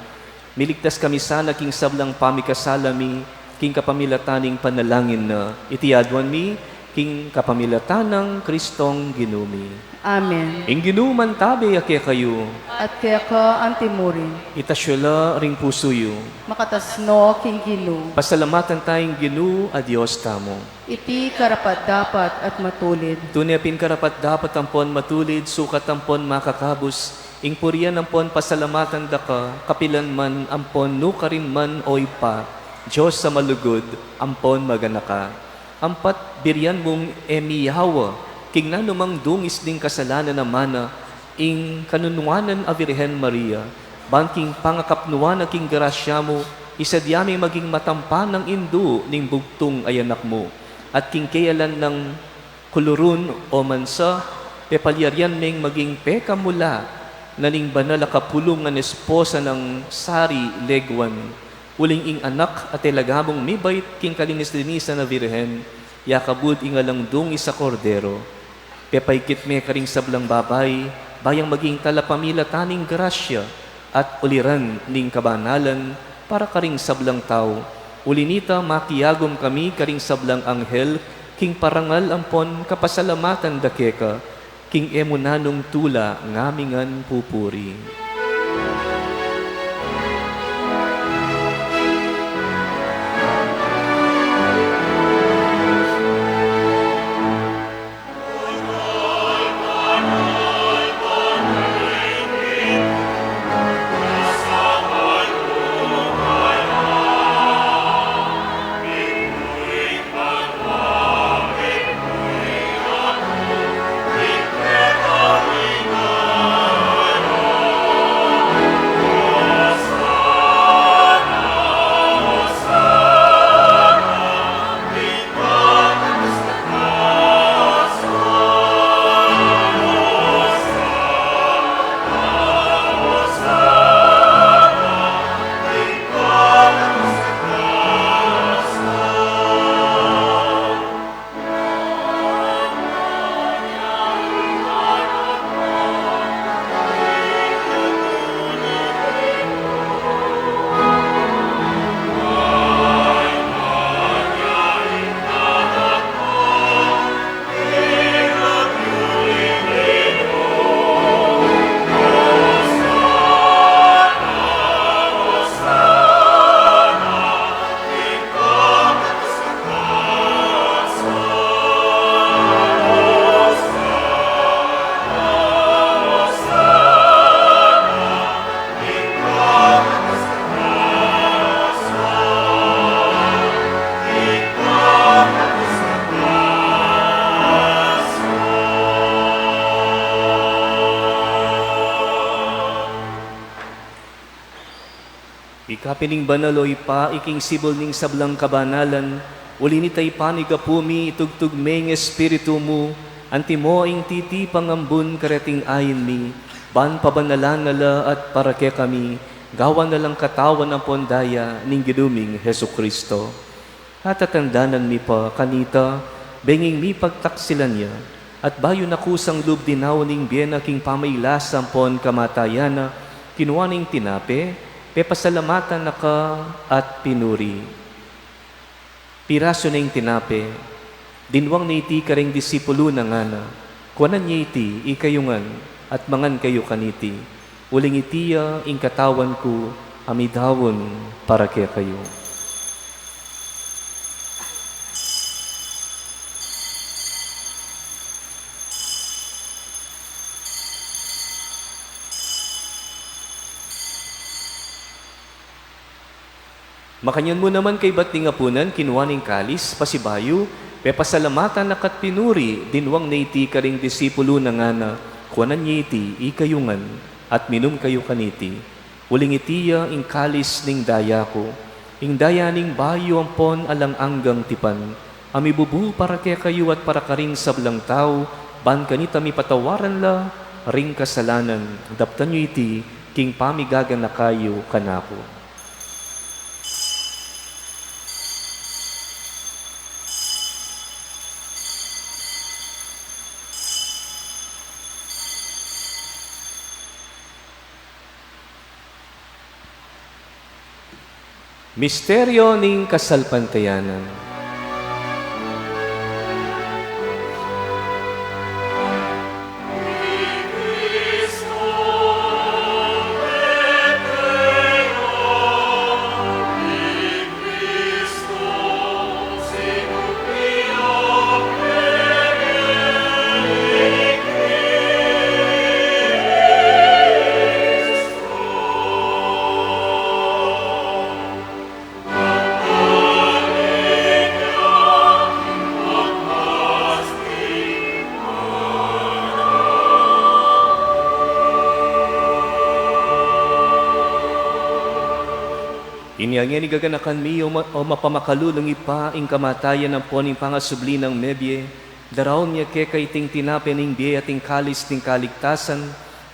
miligtas kami sana king sablang pamikasalami, king kapamilataning panalangin na, itiyadwan mi, king kapamilatanang Kristong Ginumi. Amen. Ing ginuman tabi ake kayo, At kaya ka ang timurin, itasyola ring pusuyo. makatasno king Ginoo. Pasalamatan tayong Ginu a Diyos tamo. Iti karapat dapat at matulid. Tunay karapat dapat ampon matulid, sukat ampon makakabus. Ing purian ampon pasalamatan da ka, kapilan man ampon nukarin man oy pa. Diyos sa malugod, ampon maganaka. Ampat biryan mong emiyawa, king nanumang dungis ding kasalanan na mana, ing kanunuanan a Virhen Maria, banking pangakapnuan na king grasya mo, isadyaming maging matampan ng indu ning bugtong ayanak mo, at king kayalan ng kulurun o mansa, pepalyaryan ming maging peka mula, naning banal kapulungan esposa ng sari legwan, uling ing anak at ilagamong mibait king kalinis-linisan na Virhen, yakabud ingalang dungi sa kordero, pepaykit me karing sablang babay, bayang maging talapamila taning grasya, at uliran ning kabanalan, para karing sablang tao. Ulinita makiyagom kami karing sablang anghel, king parangal ampon kapasalamatan dakeka, king emunanong tula ngamingan pupuri. Ikapining banaloy pa, iking sibol ning sablang kabanalan, uli ni tay panigapumi, itugtug meng espiritu mo, anti mo ing titi pangambun kareting ayin mi, ban pabanalan nala at para ke kami, gawan na lang katawan ng pondaya ning giduming Heso Kristo. Hatatandanan mi pa kanita, benging mi pagtaksilan niya, at bayo na kusang lub dinaw ning biena king pamaylasam pon kamatayana, kinuha ning tinape, pepasalamatan na ka at pinuri. Piraso na yung tinape, dinwang na iti karing disipulo na nga na, kuwanan niya iti, ikayungan, at mangan kayo kaniti. Uling itiya, ing katawan ko, amidawon para kaya kayo. Makanyan mo naman kay ba't nga punan, kinuha ng kalis, pasibayo, Pepasalamatan na kat pinuri, dinwang na iti karing disipulo na nga na, kuanan niya iti, ikayungan, at minum kayo kaniti. Uling itiya, ing kalis ning daya ko, ing daya ning bayo ampon alang anggang tipan, amibubu para kaya kayo at para karing sablang tao, ban kanita mi patawaran la, ring kasalanan, daptan nyo iti, king pamigagan na kayo kanako. Misteryo ning kasalpantayanan. Inyangyan igaganakan mi o mapamakalulong ipa ing kamatayan ng poning pangasubli ng mebye, daraw niya keka iting tinapin ing biye ating kalis ting kaligtasan,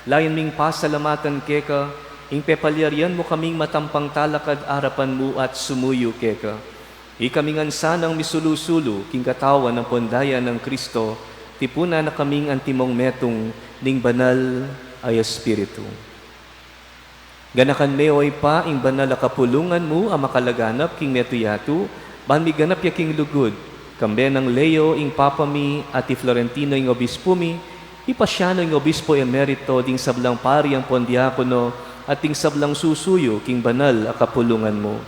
layan ming pasalamatan keka, ing pepalyarian mo kaming matampang talakad arapan mo at sumuyo keka. Ikamingan sanang misulusulo, king katawan ng pondaya ng Kristo, tipuna na kaming antimong metong ning banal ay Espiritu. Ganakan meo ay pa, ing banal a kapulungan mo, ang makalaganap, king metuyatu, banmi ganap ya king lugod, kambe ng Leo, ing papami, at Florentino, ing obispo mi, ipasyano, ing obispo emerito, ding sablang pari ang pondiakono, at ding sablang susuyo, king banal a kapulungan mo.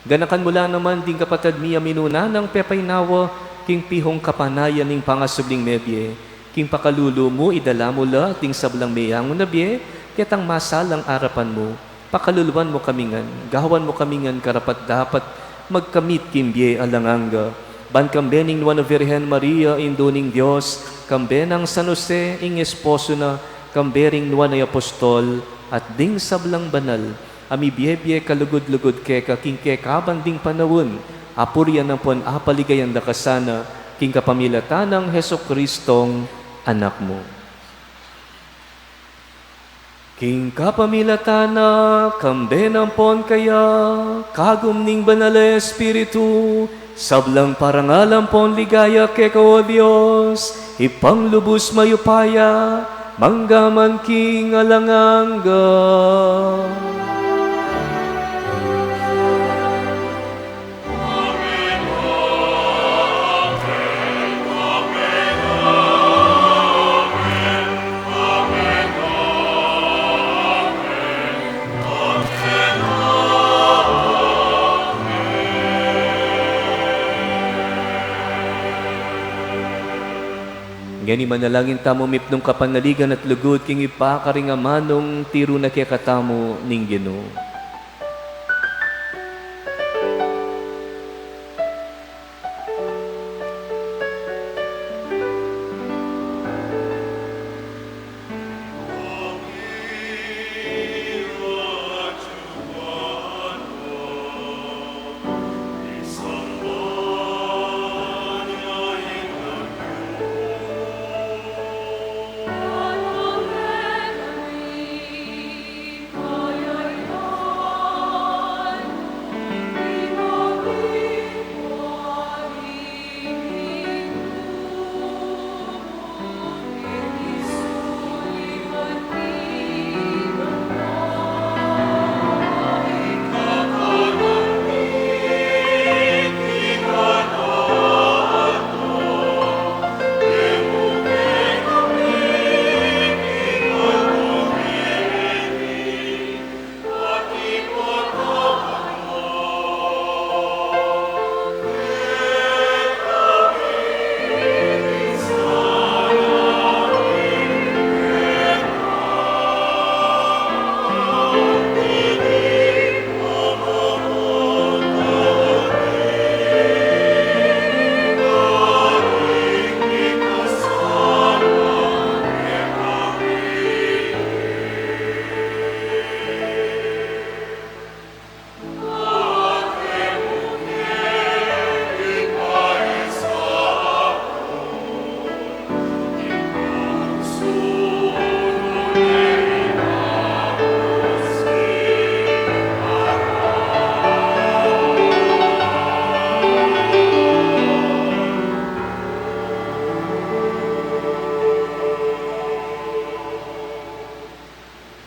Ganakan mula naman, ding kapatad miya minuna, ng pepaynawa, king pihong kapanayan, ing pangasubling mebye, king pakalulu mo, idala mo la, ding sablang meyang nabye, kitang masalang arapan mo, pakaluluan mo kamingan, gawan mo kamingan karapat dapat, magkamit kimbye alanganga, ban kambening nuan Virgen Maria, induning Diyos, kambenang San Jose, ing esposo na, kambering nuan ay apostol, at ding sablang banal, amibiyebye kalugod-lugod keka, king kekaban ding panawon, apuryan ng pon apaligayan dakasana, king kapamilatan ng Heso Kristong anak mo. King kapamilatana, kambenampon kaya, kagum ning banal Espiritu, sablang parangalampon ligaya keko Diyos, ipanglubos mayupaya, manggaman king alanganga. Ngani manalangin tamo mipnong kapanaligan at lugod king ipakaring amanong tiro na kaya katamo ning Ginoo.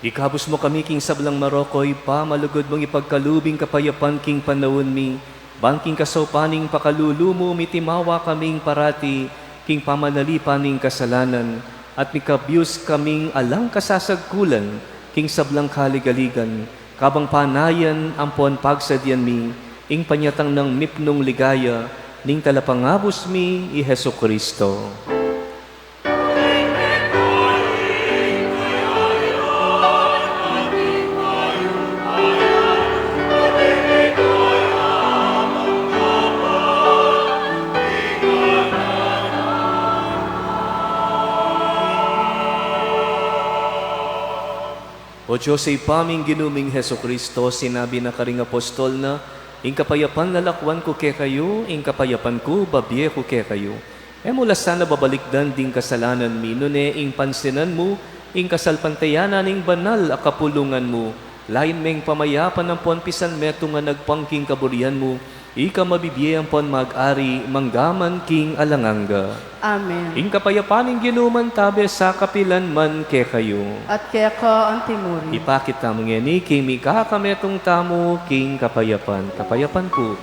Ikabos mo kami king sablang Marokoy, pa malugod mong ipagkalubing kapayapan king panawon mi, bangking kasaupaning pakalulumo, mitimawa kaming parati, king pamanalipaning kasalanan, at mikabiyos kaming alang kasasagkulan, king sablang kaligaligan, kabang panayan ampon pagsadyan mi, ing panyatang ng mipnong ligaya, ning talapangabos mi i Heso Kristo. O Diyos ay paming ginuming Heso Kristo, sinabi na karing apostol na, ing kapayapan lalakwan ko ke kayo, ing kapayapan ko babye ko ke kayo. E mula sana babalikdan ding kasalanan mi, nune ing pansinan mo, ing kasalpantayanan ing banal akapulungan mo, lain meng pamayapan ng ponpisan meto nga nagpangking kaburian mo, ika mabibiyayang pon mag-ari, manggaman king alanganga. Amen. Ing kapayapaning ginuman tabe sa kapilan man ke kayo. At kaya ka ang timuri. Ipakit tamo ngeni, king mikakametong tamo, king kapayapan. Kapayapan po.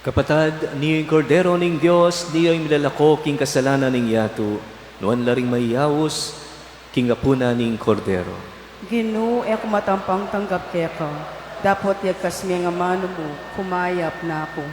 Kapatad, niyo yung kordero ning Diyos, niyo yung milalako king kasalanan ning yato, nuan laring mayawos, king apuna ning kordero. Ginu e kumatampang tanggap kaya ka. Dapat yagkas miya nga mano mo, kumayap na ako.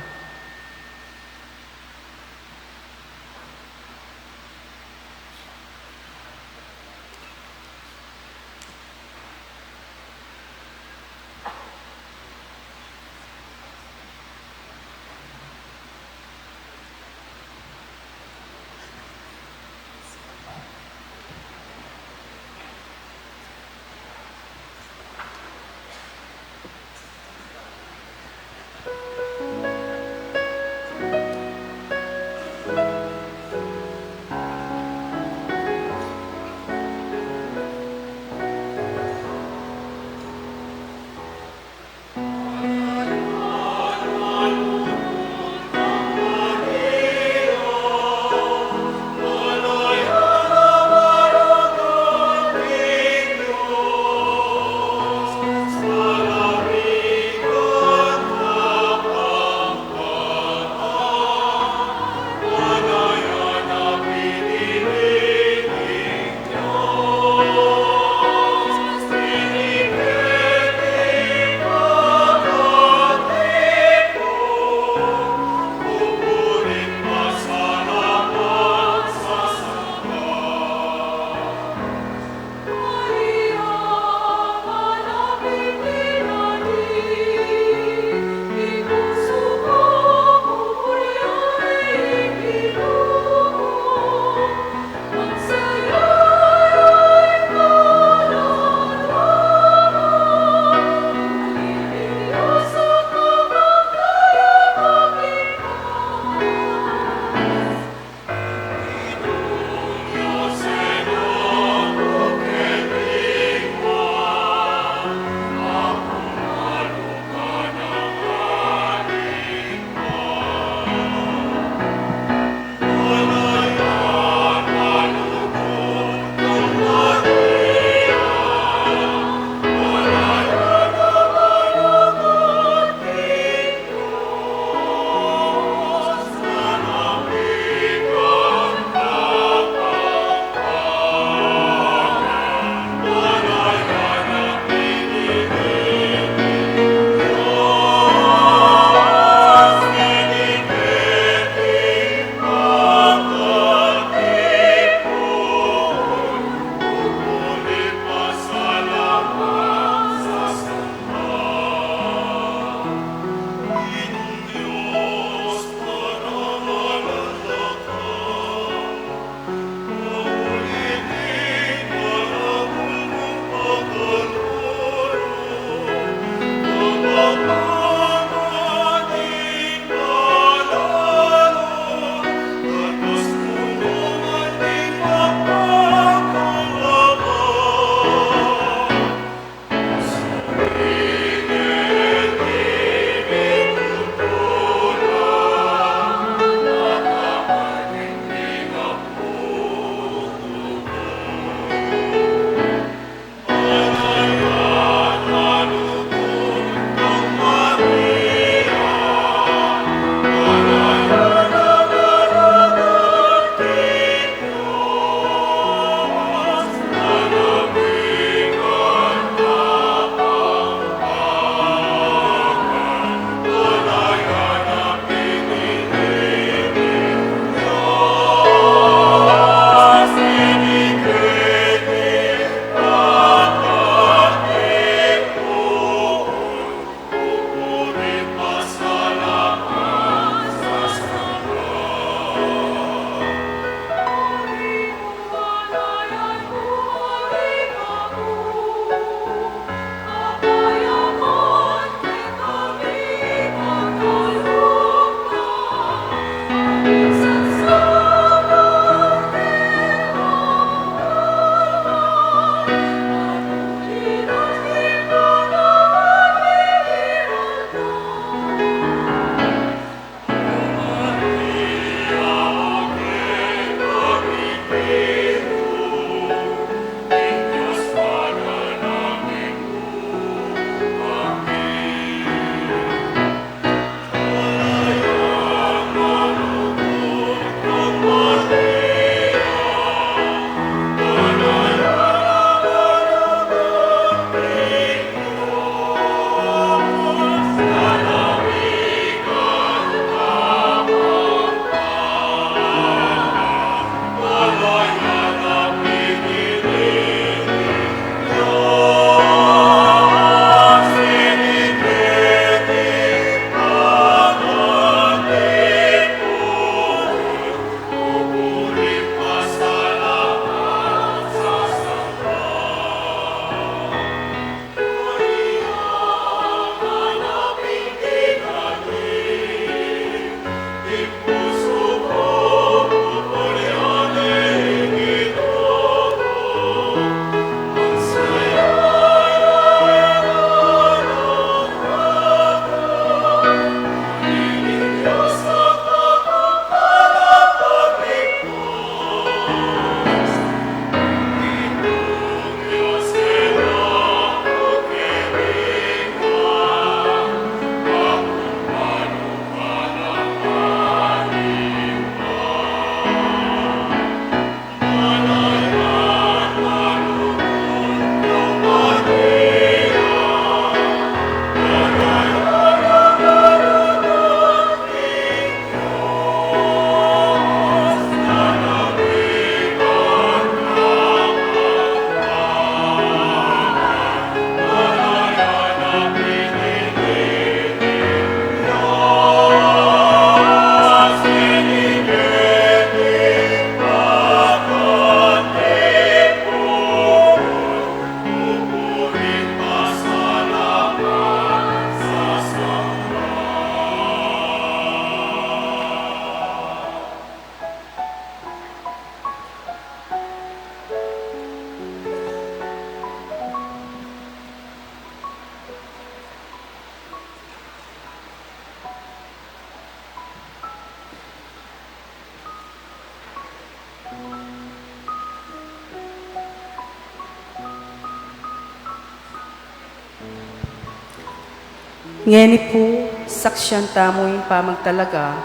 Ngeni po, saksyan tamo yung pamagtalaga,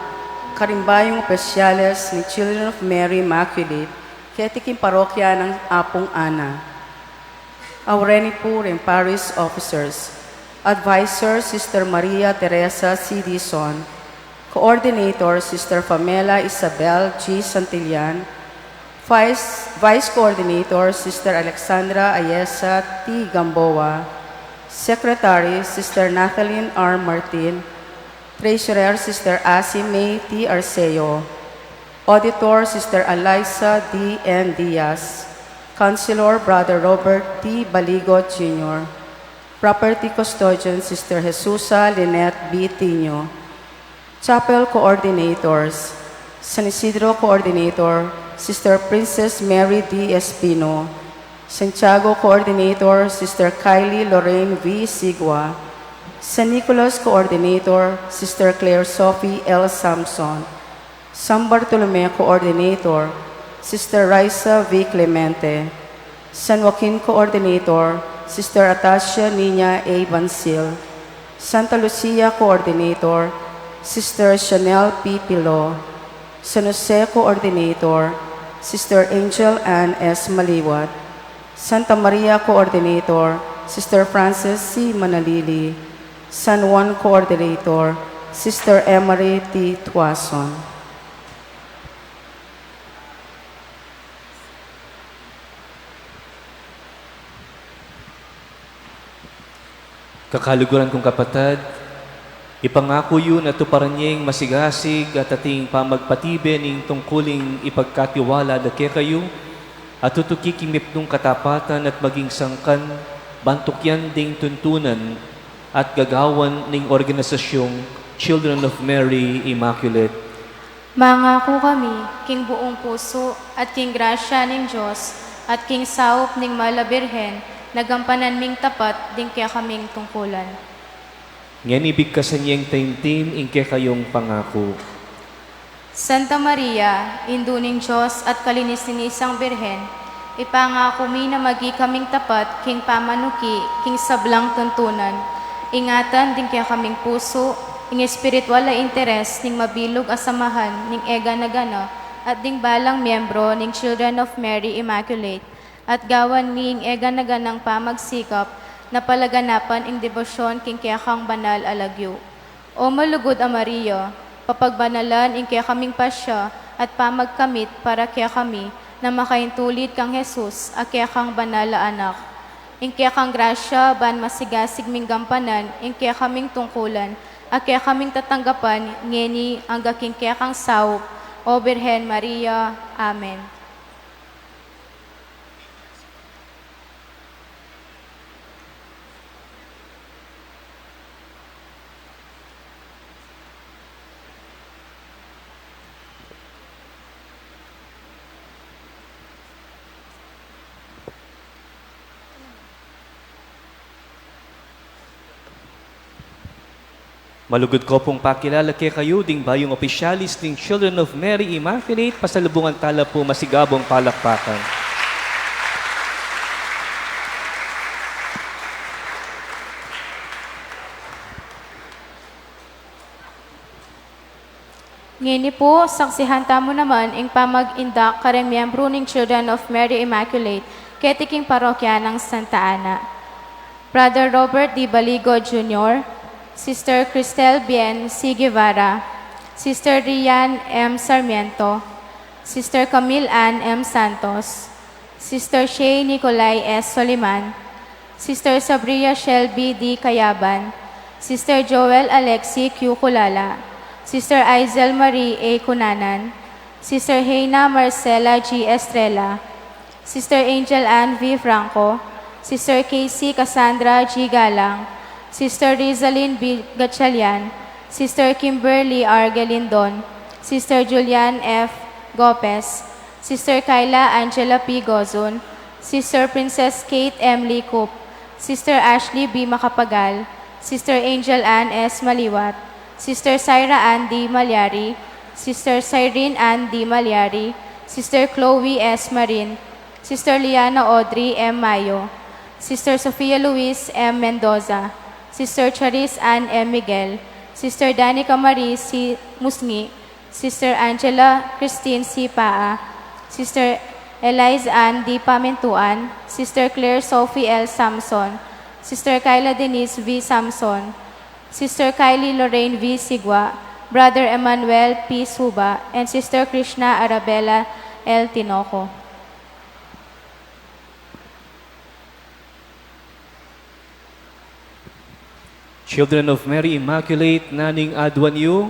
karimbayong opisyales ni Children of Mary Immaculate, ketiking parokya ng Apong Ana. Aureni po rin parish officers, Advisor Sister Maria Teresa C. Dizon, Coordinator Sister Pamela Isabel G. Santillan, Vice Coordinator Sister Alexandra Ayesa T. Gamboa, Secretary Sister Nathalie R. Martin, Treasurer Sister Asi May T. Arceo, Auditor Sister Eliza D. N. Diaz, Councilor Brother Robert T. Baligo Jr., Property Custodian Sister Jesusa Lynette B. Tino, Chapel Coordinators, San Isidro Coordinator, Sister Princess Mary D. Espino, Santiago Coordinator, Sister Kylie Lorraine V. Sigua, San Nicolas Coordinator, Sister Claire Sophie L. Samson, San Bartolome Coordinator, Sister Raisa V. Clemente, San Joaquin Coordinator, Sister Atasia Nina A. Bansil, Santa Lucia Coordinator, Sister Chanel P. Pilo, San Jose Coordinator, Sister Angel Ann S. Maliwat, Santa Maria Coordinator, Sister Frances C. Manalili, San Juan Coordinator, Sister Emery T. Tuason. Kakaluguran kong kapatid, ipangako yun at tuparan niyang masigasig at ating pamagpatibe ning tungkuling ipagkatiwala da kayo at tutukikimip nung katapatan at maging sangkan, bantukyan ding tuntunan at gagawan ning organisasyong Children of Mary Immaculate. Mangako kami, king buong puso at king grasya ning Diyos at king saup ning malabirhen, nagampanan ming tapat din kaya kaming tungkulan. Ngayon ibigkasan niyang taimtim inke kayong pangako. Santa Maria, induning Diyos at kalinis-linisang birhen, ipangako mi na magi kaming tapat, king pamanuki, king sablang tuntunan, ingatan din kaya kaming puso, ing espiritual na interes, ning mabilog asamahan, ning ega na gana, at ding balang miyembro ning Children of Mary Immaculate, at gawan ning ega na ganang pamagsikap, na palaganapan ing debosyon king kayakang banal alagyo. O malugod a Maria, papagbanalan ing kaya kaming pasya at pamagkamit para kaya kami na makaintulid kang Jesus a kaya kang banal a anak. Ing kaya kang grasya ban masigasig ming gampanan ing kaya kaming tungkulan a kaya kaming tatanggapan ngeni ang gaking kaya kang saup o Birhen Maria. Amen. Malugod ko pong pakilala kay kayo ding bayong opisyalis ng Children of Mary Immaculate, pasalubungan tala po masigabong palakpakan. Ngini po, saksihan tamo naman ing pamag-indak kareng miyembro ng Children of Mary Immaculate, ketiking parokya ng Santa Ana. Brother Robert D. Baligo Jr., Sister Cristel Bien C. Guevara, Sister Rian M. Sarmiento, Sister Camille Ann M. Santos, Sister Shay Nicolay S. Soliman, Sister Sabria Shelby D. Cayaban, Sister Joel Alexi Q. Kulala, Sister Aizel Marie A. Cunanan, Sister Heina Marcela G. Estrella, Sister Angel Ann V. Franco, Sister Casey Cassandra G. Galang, Sister Rizalyn B. Gatchalian, Sister Kimberly R. Gelindon, Sister Julian F. Gopez, Sister Kyla Angela P. Gozon, Sister Princess Kate M. Licup, Sister Ashley B. Makapagal, Sister Angel Ann S. Maliwat, Sister Syra Ann D. Malyari, Sister Cyrene Ann D. Malyari, Sister Chloe S. Marin, Sister Liana Audrey M. Mayo, Sister Sofia Luis M. Mendoza, Sister Charis Ann M. Miguel, Sister Danica Marie C. Musngi, Sister Angela Christine C. Paa, Sister Eliza Ann D. Pamintuan, Sister Claire Sophie L. Samson, Sister Kyla Denise V. Samson, Sister Kylie Lorraine V. Sigwa, Brother Emmanuel P. Suba, and Sister Krishna Arabella L. Tinoco. Children of Mary Immaculate, naning adwan yu,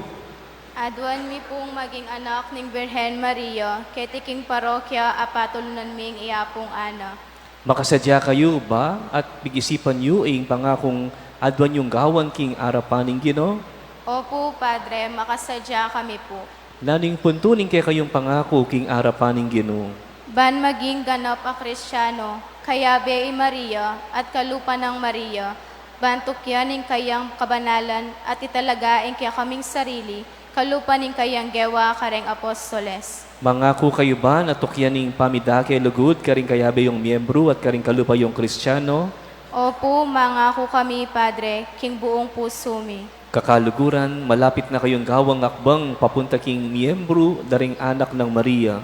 Adwan mi pong maging anak ng Birhen Maria, ketiking parokya apatulunan ming iapong ana. makasadya kayo ba at bigisipan yu ing pangakong adwan yung gawan king arapaning Ginoo? Opo, Padre, makasadya kami po. Naning puntuning kay kayong pangako king arapaning Ginoo. Ban maging ganap a Kristyano, kaya be Maria at kalupa ng Maria, bantok yaning kayang kabanalan at italagain kaya kaming sarili, kalupaning kayang gewa kareng apostoles. Mangako kayo ba na tukyaning pamidake lugod karing kayabe yung miyembro at karing kalupa yung Kristiyano? Opo, mangako kami, Padre, king buong puso mi. Kakaluguran, malapit na kayong gawang akbang papunta king miyembro daring anak ng Maria.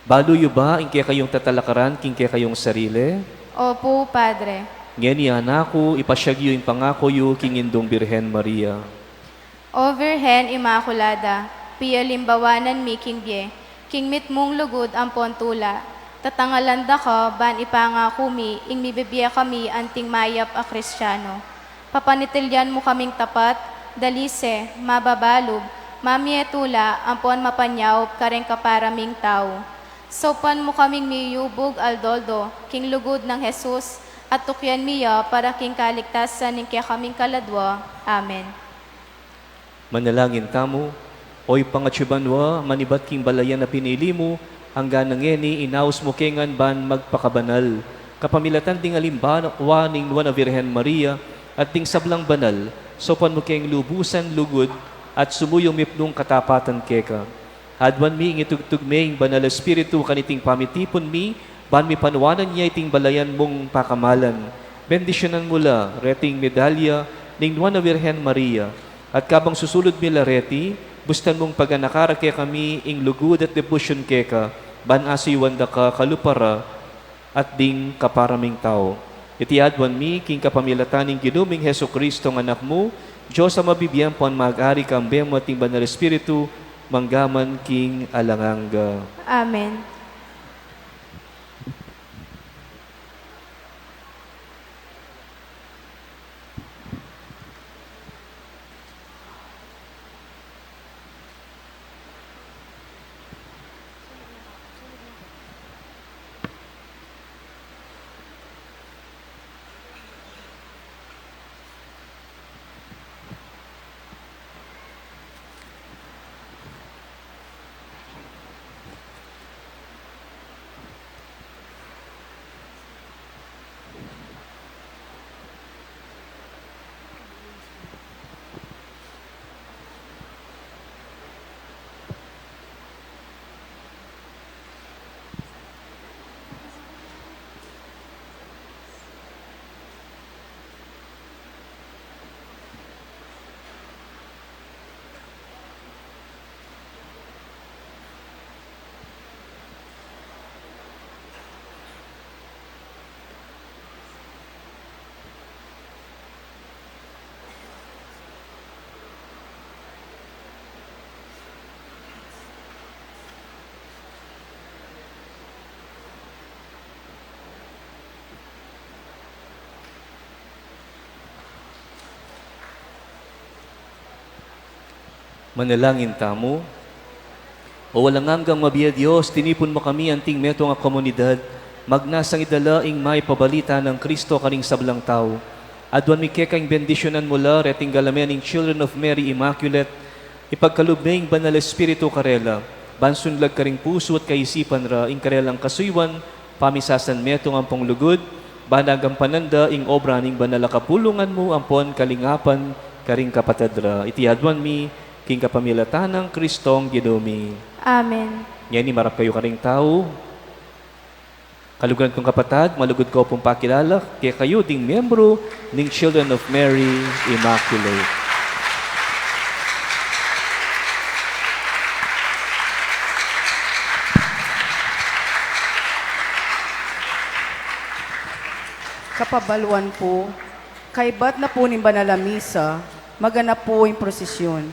Baluyo ba ing kaya kayong tatalakaran king kaya kayong sarili? Opo, Padre. Ngeni anako, ipasyagyo yung pangako yu king indong Birhen Maria. O Virhen Immaculada, piyalimbawanan mi king bye, king mit mong lugod ang pontula. Tatangalanda ka, ban ipangako mi, ing mibibye kami anting mayap a Kristyano. Papanitilyan mo kaming tapat, dalise, mababalog, mamietula, ampon mapanyaw, kareng kaparaming tao. Sopan mo kaming miyubog aldoldo, king lugod ng Jesus, at tukyan miya para king kaligtasan ng kaya kaming kaladwa. Amen. Manalangin tamo, oy pangatsubanwa, manibat king balayan na pinili mo, hanggang ngeni inaus mo kengan ban magpakabanal. Kapamilatan ding alimbawa ning Nuwa na Virhen Maria, at ding sablang banal, sopan mo keng lubusan lugod, at sumuyong mipnong katapatan keka. Hadwan mi ingitugtug me ing banal espiritu kaniting pamitipon mi, ban mi panuwanan niya iting balayan mong pakamalan. Bendisyonan mula, reting medalya, ning Nuwa na Virhen Maria, at kabang susulod mila reti, bustan mong paganakara kaya kami ing lugod at devotion keka, ban asiwanda ka kalupara at ding kaparaming tao. Itiadwan mi, king kapamilataning ginuming Heso Kristo ng anak mo, Diyos ang mabibiyang pon mag-ari kang bemo ating banal espiritu, manggaman king alanganga. Amen. Manalangin tamo, o walang hanggang mabiya Diyos, tinipon mo kami anting meto nga komunidad, magnasang idalaing may pabalita ng Kristo kaning sablang tao. Adwan mi kekaing bendisyonan mula, reting galamianing Children of Mary Immaculate, ipagkalubing banal espiritu karela, bansunlag karing puso at kaisipan ra, ing karelang kasuywan, pamisasan meto nga pong lugod, banagang pananda, ing obra ning banal kapulungan mo, ampon kalingapan, karing kapatadra. Itiadwan mi, king kapamilatan ng Kristong Ginumi. Amen. Yan ni marap kayo karing tao. Kalugan kong kapatid, malugod ko pong pakilala kaya kayo ding membro ng Children of Mary Immaculate. Kapabaluan po, kaibat na po ni Banalamisa, maganap po yung prosesyon.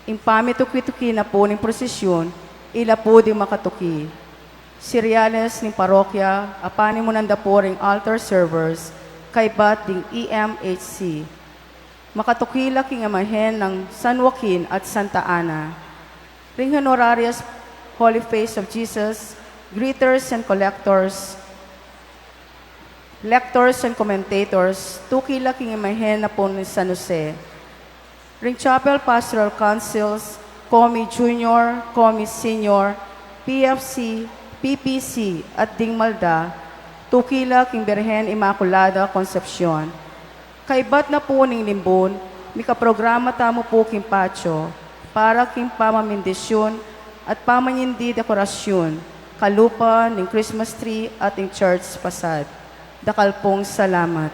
Impami tuki-tuki na po ng prosesyon, ila po di makatuki. Siriales ng parokya, apani mo nanda po ring altar servers, kaibat ding EMHC. Makatukila king amahen ng San Joaquin at Santa Ana. Ring honorarius Holy Face of Jesus, greeters and collectors, lectors and commentators, tukila king imahen na po ni San Jose. Ring Chapel Pastoral Councils, Comi Junior, Comi Senior, PFC, PPC at Ding Malda, tukila king Birhen Immaculada Concepcion. Kaibat na po ning limbon, mikaprograma tamo po king patio, para king pamamindisyon at pamanyindi dekorasyon, kalupa ning Christmas tree at ning church pasad. Dakal pong salamat.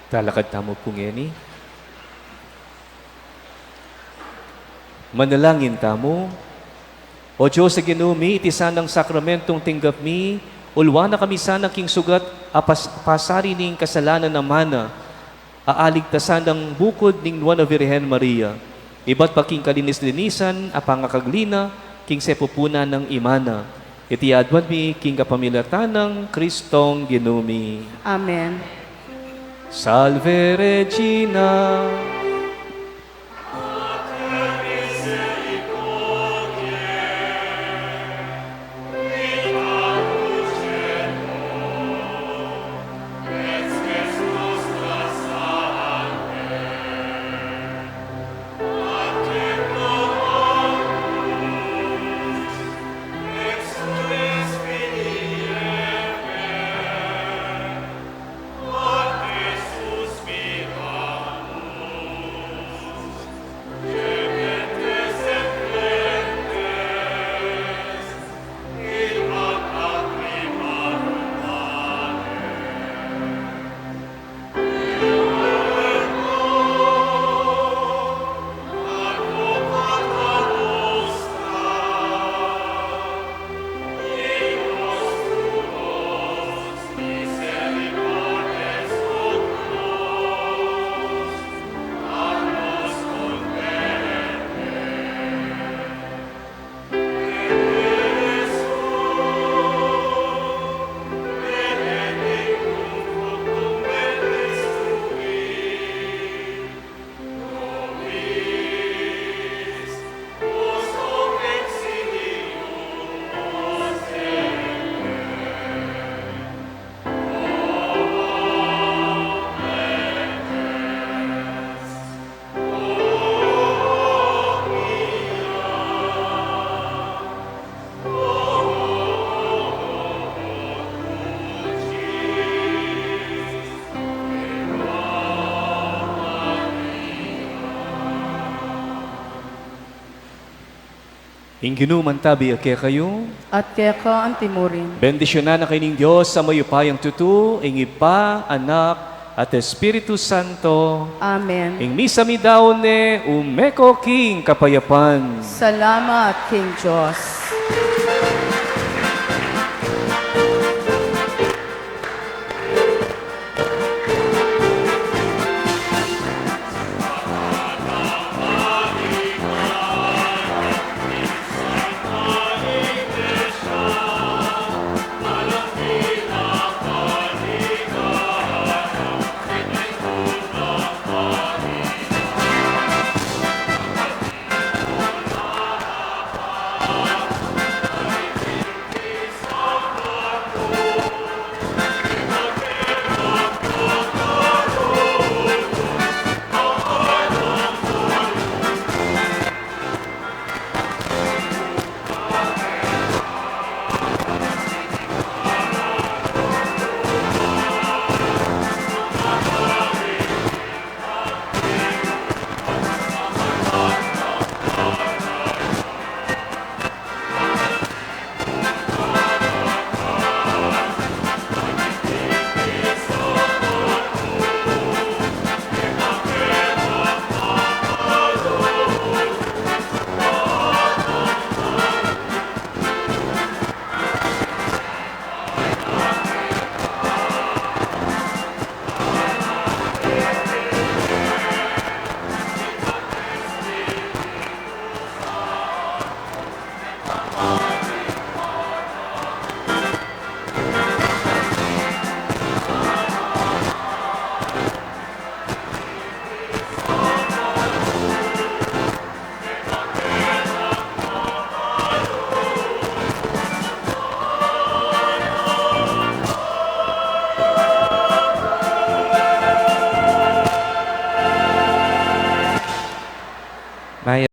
Talakad tamo po ngeni. Manalangin tamo. O Diyos sa Ginoo iti sanang sakramentong tinggap mi, ulwa na kami sanang king sugat, pasari ning kasalanan na mana, aaligtasan ng bukod ning Nuana Virgen Maria, iba't pa king kalinis-linisan, apangakaglina, king sepupuna ng imana, iti adwan mi king kapamilatan ng Kristong Ginoo mi. Amen. Salve Regina, Inginuman tabi kaya kayo, At kaya ka ang timurin. bendisyonan na kayo ng Diyos sa mayupayang tutu, ing Iba, Anak, at Espiritu Santo, Amen. ing misa mi daone, umeko king kapayapan. Salamat, King Diyos.